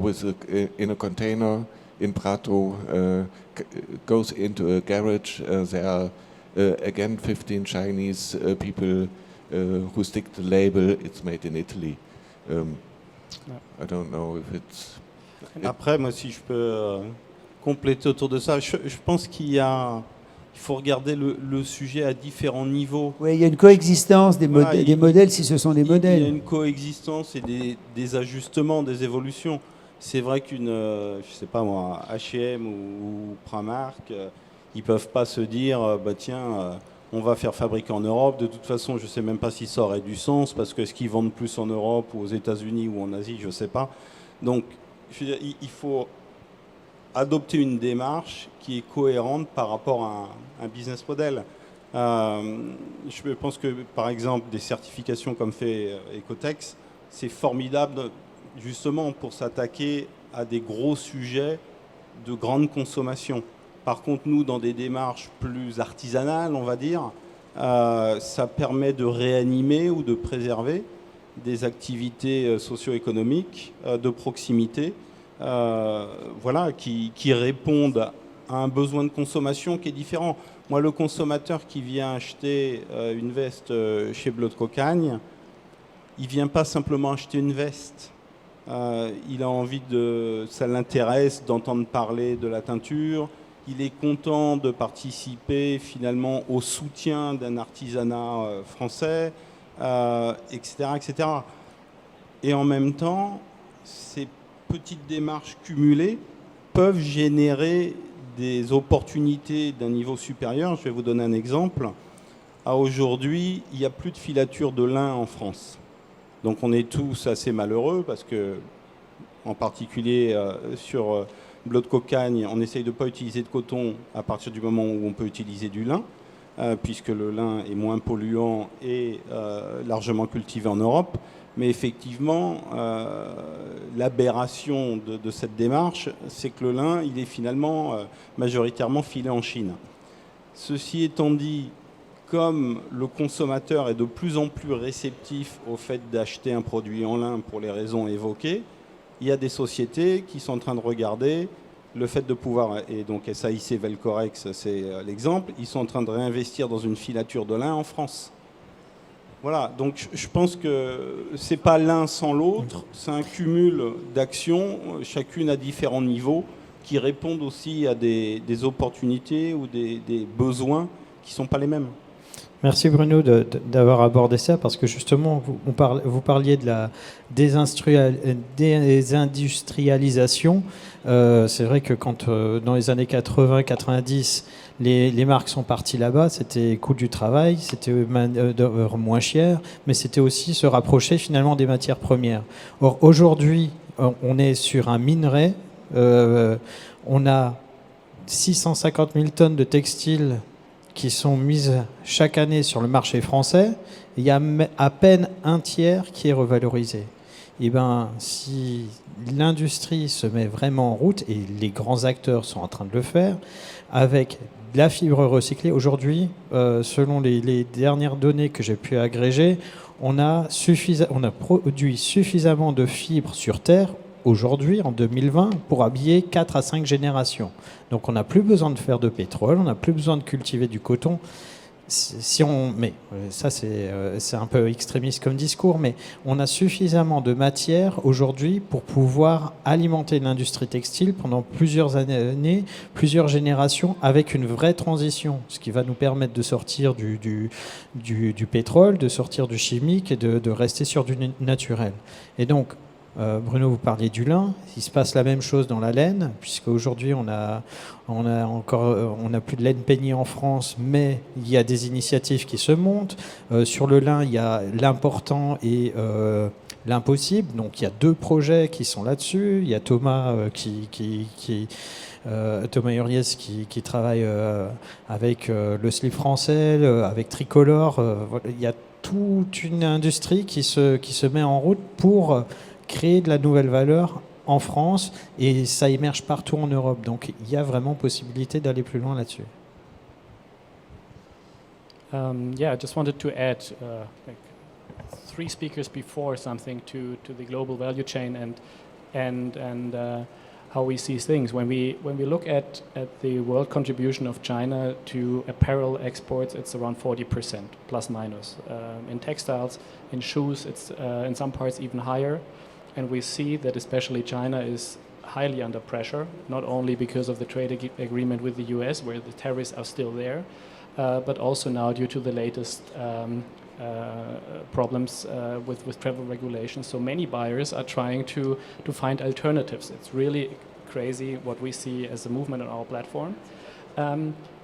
in a container in Prato, goes into a garage. There are again 15 Chinese people who stick the label, it's made in Italy. I don't know if it's... Après, moi, si je peux... compléter autour de ça. Je pense qu'il faut regarder le sujet à différents niveaux. Oui, il y a une coexistence des modèles si ce sont des modèles. Il y a une coexistence et des ajustements, des évolutions. C'est vrai qu'une, je sais pas moi, H&M ou Primark, ils peuvent pas se dire, bah tiens, on va faire fabriquer en Europe. De toute façon, je sais même pas si ça aurait du sens parce que est-ce qu'ils vendent plus en Europe ou aux États-Unis ou en Asie, je sais pas. Donc, je veux dire, il faut adopter une démarche qui est cohérente par rapport à un business model. Je pense que, par exemple, des certifications comme fait Ecotex, c'est formidable justement pour s'attaquer à des gros sujets de grande consommation. Par contre, nous, dans des démarches plus artisanales, on va dire, Ça permet de réanimer ou de préserver des activités socio-économiques de proximité voilà, qui répondent à un besoin de consommation qui est différent. Moi, le consommateur qui vient acheter une veste chez Bleu de Cocagne, il ne vient pas simplement acheter une veste. Il a envie ça l'intéresse d'entendre parler de la teinture. Il est content de participer finalement au soutien d'un artisanat français, etc., etc. Et en même temps, ces petites démarches cumulées peuvent générer des opportunités d'un niveau supérieur. Je vais vous donner un exemple. Aujourd'hui, il n'y a plus de filature de lin en France. Donc on est tous assez malheureux parce que, en particulier sur Bleu de Cocagne, on essaye de ne pas utiliser de coton à partir du moment où on peut utiliser du lin, puisque le lin est moins polluant et largement cultivé en Europe. Mais effectivement, l'aberration de cette démarche, c'est que le lin, il est finalement majoritairement filé en Chine. Ceci étant dit, comme le consommateur est de plus en plus réceptif au fait d'acheter un produit en lin pour les raisons évoquées, il y a des sociétés qui sont en train de regarder le fait de pouvoir, et donc SAIC Velcorex, c'est l'exemple, ils sont en train de réinvestir dans une filature de lin en France. Voilà, donc je pense que c'est pas l'un sans l'autre, c'est un cumul d'actions, chacune à différents niveaux, qui répondent aussi à des opportunités ou des besoins qui ne sont pas les mêmes. Merci Bruno d'avoir abordé ça, parce que justement, vous parliez de la désindustrialisation. C'est vrai que quand, dans les années 80-90, les marques sont parties là-bas, c'était coût du travail, c'était moins cher, mais c'était aussi se rapprocher finalement des matières premières. Or, aujourd'hui, on est sur un minerai. On a 650 000 tonnes de textiles qui sont mises chaque année sur le marché français. Il y a à peine un tiers qui est revalorisé. Et ben, si l'industrie se met vraiment en route, et les grands acteurs sont en train de le faire, avec de la fibre recyclée, aujourd'hui, selon les dernières données que j'ai pu agréger, on a produit suffisamment de fibres sur Terre aujourd'hui, en 2020, pour habiller 4 à 5 générations. Donc on n'a plus besoin de faire de pétrole, on n'a plus besoin de cultiver du coton. Mais ça c'est un peu extrémiste comme discours, mais on a suffisamment de matière aujourd'hui pour pouvoir alimenter l'industrie textile pendant plusieurs années, plusieurs générations, avec une vraie transition, ce qui va nous permettre de sortir du pétrole, de sortir du chimique et de rester sur du naturel. Et donc, Bruno, vous parliez du lin. Il se passe la même chose dans la laine, puisqu'aujourd'hui on a plus de laine peignée en France, mais il y a des initiatives qui se montent. Sur le lin, il y a l'important et l'impossible. Donc il y a 2 projets qui sont là-dessus. Il y a Thomas Thomas Huriez qui travaille avec le slip français, avec Tricolore. Il y a toute une industrie qui se met en route pour créer de la nouvelle valeur en France, et ça émerge partout en Europe. Donc il y a vraiment possibilité d'aller plus loin là-dessus. Yeah, I just wanted to add like 3 speakers before something to the global value chain and how we see things. When we look at the world contribution of China to apparel exports, it's around 40%, plus minus. In textiles, in shoes, it's in some parts even higher. And we see that especially China is highly under pressure, not only because of the trade agreement with the US, where the tariffs are still there, but also now due to the latest problems with travel regulations. So many buyers are trying to find alternatives. It's really crazy what we see as a movement on our platform.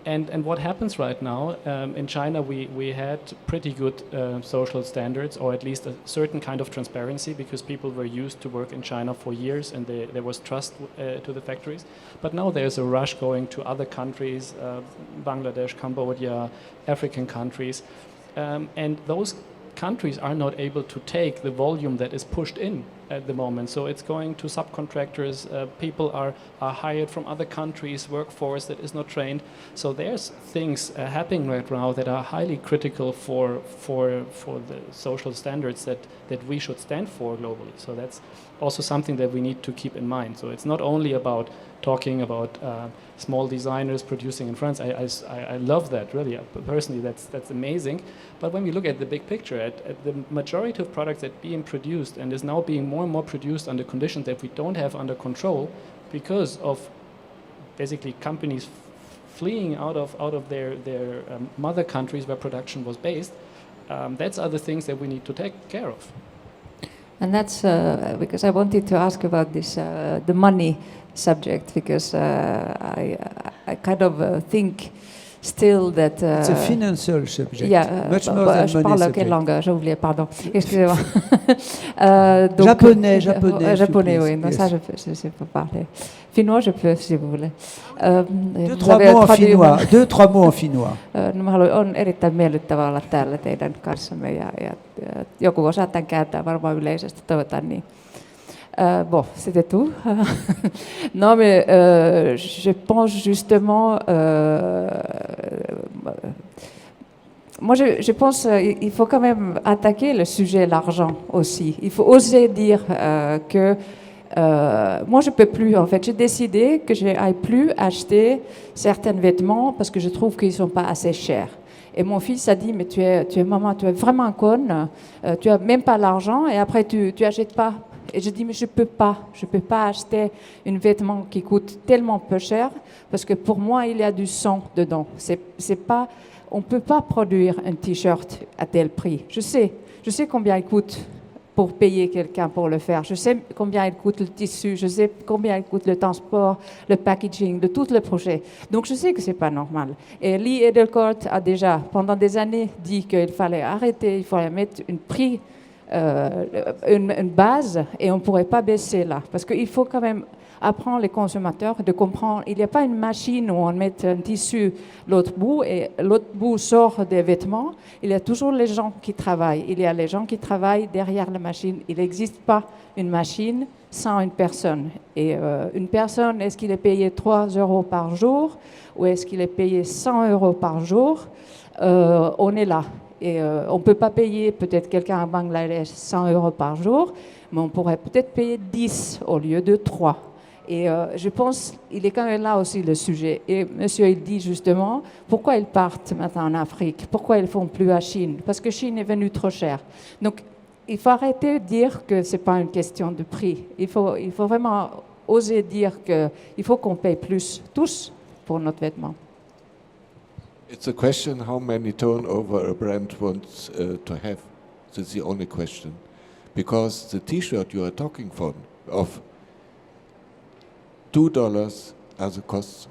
And what happens right now, in China we had pretty good social standards, or at least a certain kind of transparency, because people were used to work in China for years and there was trust to the factories. But now there's a rush going to other countries, Bangladesh, Cambodia, African countries, and those countries are not able to take the volume that is pushed in at the moment. So it's going to subcontractors. People are hired from other countries, workforce that is not trained. So there's things happening right now that are highly critical for the social standards that we should stand for globally. So that's also something that we need to keep in mind. So it's not only about talking about small designers producing in France. I love that, really. Personally, that's amazing. But when we look at the big picture, at the majority of products that are being produced and is now being more and more produced under conditions that we don't have under control because of basically companies fleeing out of their mother countries where production was based, that's other things that we need to take care of. And that's because I wanted to ask about this, the money subject, because I kind of think still that... it's a financial subject, yeah, much more than je money parle subject. quelle langue? J'ai oublié, pardon. Excusez-moi. Japonais, oui. Non, yes. Ça, je sais pas parler. Finnois, je peux, si vous voulez. Deux, trois mots en finnois. On erittäin miellyttävää olla täällä teidän kanssamme ja joku osaa tämän kääntää varmaan yleisesti, toivotaan niin. Bon, c'était tout. Non, mais je pense justement... moi, je pense qu'il faut quand même attaquer le sujet l'argent aussi. Il faut oser dire que... moi, je peux plus. En fait, j'ai décidé que je n'aille plus acheter certains vêtements parce que je trouve qu'ils ne sont pas assez chers. Et mon fils a dit, mais tu es maman, tu es vraiment conne, tu n'as même pas l'argent et après tu n'achètes pas. Et je dis, mais je peux pas acheter un vêtement qui coûte tellement peu cher parce que pour moi, il y a du sang dedans. C'est pas, on peut pas produire un t-shirt à tel prix. Je sais combien il coûte pour payer quelqu'un pour le faire. Je sais combien il coûte le tissu, je sais combien il coûte le transport, le packaging, de tout le projet. Donc je sais que c'est pas normal. Et Lee Edelkoort a déjà, pendant des années, dit qu'il fallait arrêter, il fallait mettre un prix, une base, et on ne pourrait pas baisser là. Parce qu'il faut quand même apprendre les consommateurs de comprendre, il n'y a pas une machine où on met un tissu l'autre bout et l'autre bout sort des vêtements. Il y a toujours les gens qui travaillent. Il y a les gens qui travaillent derrière la machine. Il n'existe pas une machine sans une personne. Et une personne, est-ce qu'il est payé 3 € par jour ou est-ce qu'il est payé 100 € par jour? On est là. Et on ne peut pas payer peut-être quelqu'un à Bangladesh 100 € par jour, mais on pourrait peut-être payer 10 au lieu de 3. Et je pense qu'il est quand même là aussi le sujet. Et monsieur, il dit justement, pourquoi ils partent maintenant en Afrique? Pourquoi ils ne font plus à Chine? Parce que Chine est venue trop cher. Donc, il faut arrêter de dire que ce n'est pas une question de prix. Il faut vraiment oser dire qu'il faut qu'on paye plus, tous, pour notre vêtement. It's a question how many turnover a brand wants to have. That's the only question. Because the T-shirt you are talking of, $2 are the costs.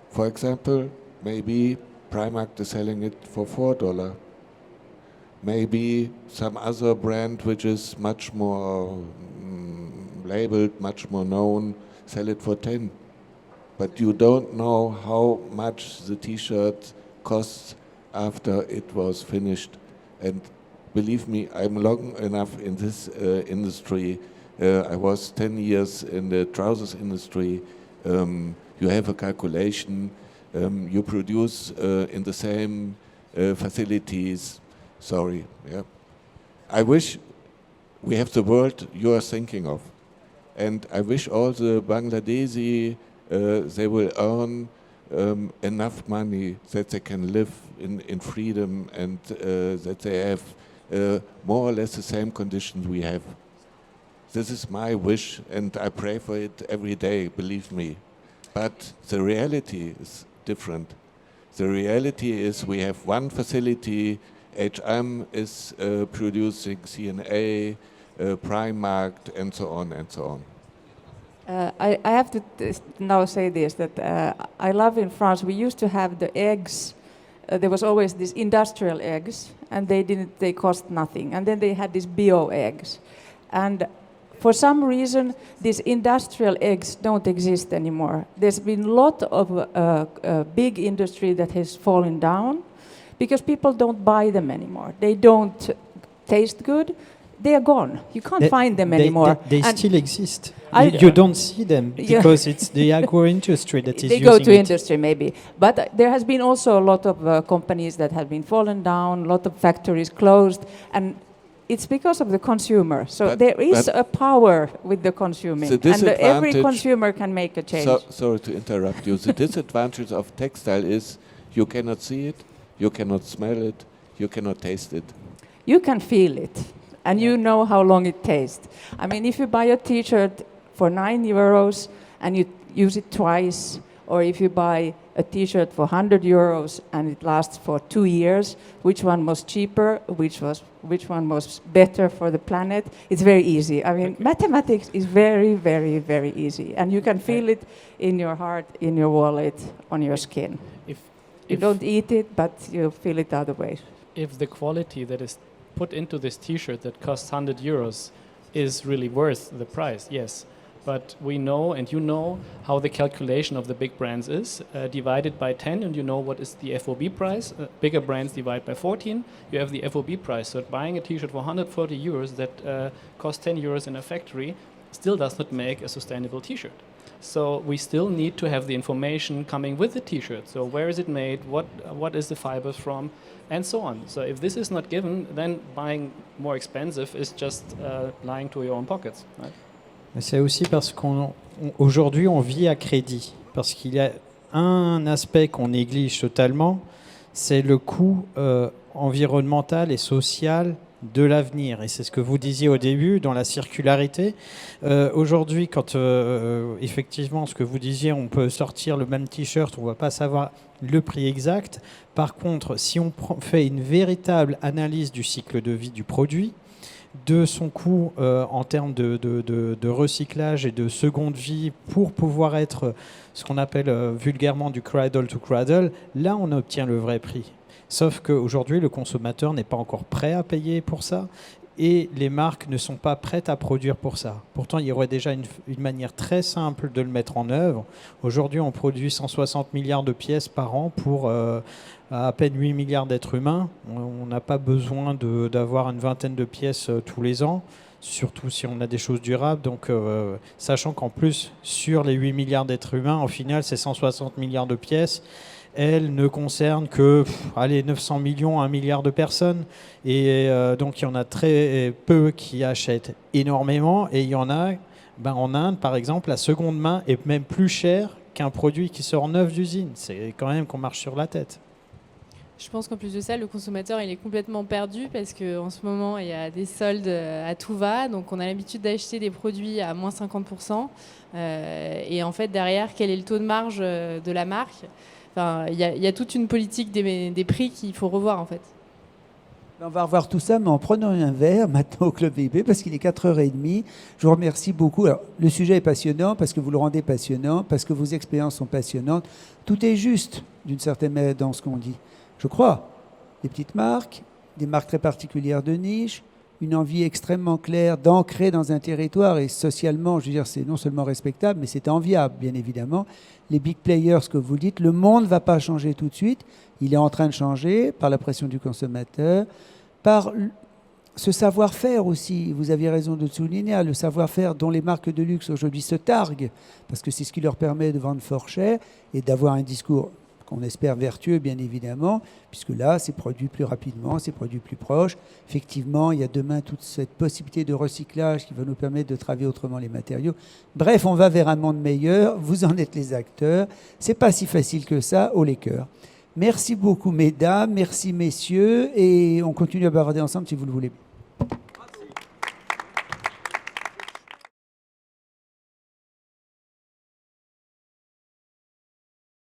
For example, maybe Primark is selling it for $4. Maybe some other brand which is much more labeled, much more known, sell it for 10. But you don't know how much the T-shirt costs after it was finished. And believe me, I'm long enough in this industry. I was 10 years in the trousers industry. You have a calculation. You produce in the same facilities. Sorry. Yeah. I wish we have the world you are thinking of. And I wish all the Bangladeshi they will earn enough money that they can live in freedom and that they have more or less the same conditions we have. This is my wish and I pray for it every day, believe me. But the reality is different. The reality is we have one facility, H&M is producing C&A, Primark, and so on and so on. I have to now say this, that I love in France, we used to have the eggs, there was always these industrial eggs, and they cost nothing. And then they had these bio eggs. And for some reason, these industrial eggs don't exist anymore. There's been a lot of big industry that has fallen down because people don't buy them anymore. They don't taste good. they are gone. You can't find them anymore. They still exist. You don't see them because it's the agro industry that is they using go to it. industry maybe. But there has been also a lot of companies that have been fallen down, a lot of factories closed, and it's because of the consumer. So there is a power with the consuming, and every consumer can make a change. Sorry to interrupt you. The disadvantage of textile is you cannot see it, you cannot smell it, you cannot taste it. You can feel it, and you know how long it tastes. I mean, if you buy a T-shirt for €9 and you use it twice, or if you buy a T-shirt for €100 and it lasts for 2 years, which one was cheaper, which one was better for the planet? It's very easy. I mean, mathematics is very, very, very easy, and you can feel it in your heart, in your wallet, on your skin. You don't eat it, but you feel it other ways. If the quality that is put into this T-shirt that costs €100 is really worth the price, yes. But we know, and you know, how the calculation of the big brands is divided by 10, and you know what is the FOB price. Bigger brands divide by 14. You have the FOB price. So buying a T-shirt for €140 that costs €10 in a factory still does not make a sustainable T-shirt. So we still need to have the information coming with the T-shirt. So where is it made? What is the fibers from? And so on. So if this is not given, then buying more expensive is just lying to your own pockets, right? C'est aussi parce qu'aujourd'hui on vit à crédit. Parce qu'il y a un aspect qu'on néglige totalement, c'est le coût environnemental et social de l'avenir. Et c'est ce que vous disiez au début dans la circularité. Aujourd'hui, quand effectivement ce que vous disiez, on peut sortir le même t-shirt, on ne va pas savoir le prix exact. Par contre, si on fait une véritable analyse du cycle de vie du produit, de son coût en termes de recyclage et de seconde vie pour pouvoir être ce qu'on appelle vulgairement du cradle to cradle, là on obtient le vrai prix. Sauf qu'aujourd'hui le consommateur n'est pas encore prêt à payer pour ça et les marques ne sont pas prêtes à produire pour ça. Pourtant il y aurait déjà une manière très simple de le mettre en œuvre. Aujourd'hui on produit 160 milliards de pièces par an pour à peine 8 milliards d'êtres humains. On n'a pas besoin d'avoir une vingtaine de pièces tous les ans, surtout si on a des choses durables. Donc, sachant qu'en plus, sur les 8 milliards d'êtres humains, au final, ces 160 milliards de pièces, elles ne concernent que 900 millions, 1 milliard de personnes. Et donc, il y en a très peu qui achètent énormément. Et il y en a, en Inde, par exemple, la seconde main est même plus chère qu'un produit qui sort neuf d'usine. C'est quand même qu'on marche sur la tête. Je pense qu'en plus de ça, le consommateur il est complètement perdu parce qu'en ce moment, il y a des soldes à tout va. Donc, on a l'habitude d'acheter des produits à moins 50%. Et en fait, derrière, quel est le taux de marge de la marque ? Enfin, il y a toute une politique des prix qu'il faut revoir, en fait. On va revoir tout ça, mais en prenant un verre maintenant au Club VIP, parce qu'il est 4h30. Je vous remercie beaucoup. Alors, le sujet est passionnant parce que vous le rendez passionnant, parce que vos expériences sont passionnantes. Tout est juste, d'une certaine manière, dans ce qu'on dit. Je crois, des petites marques, des marques très particulières de niche, une envie extrêmement claire d'ancrer dans un territoire et socialement, je veux dire, c'est non seulement respectable, mais c'est enviable, bien évidemment. Les big players, ce que vous dites, le monde ne va pas changer tout de suite. Il est en train de changer par la pression du consommateur, par ce savoir-faire aussi. Vous aviez raison de le souligner, le savoir-faire dont les marques de luxe aujourd'hui se targuent, parce que c'est ce qui leur permet de vendre fort cher et d'avoir un discours qu'on espère vertueux, bien évidemment, puisque là, c'est produit plus rapidement, c'est produit plus proche. Effectivement, il y a demain toute cette possibilité de recyclage qui va nous permettre de travailler autrement les matériaux. Bref, on va vers un monde meilleur. Vous en êtes les acteurs. C'est pas si facile que ça, haut les cœurs. Merci beaucoup, mesdames. Merci, messieurs. Et on continue à bavarder ensemble si vous le voulez.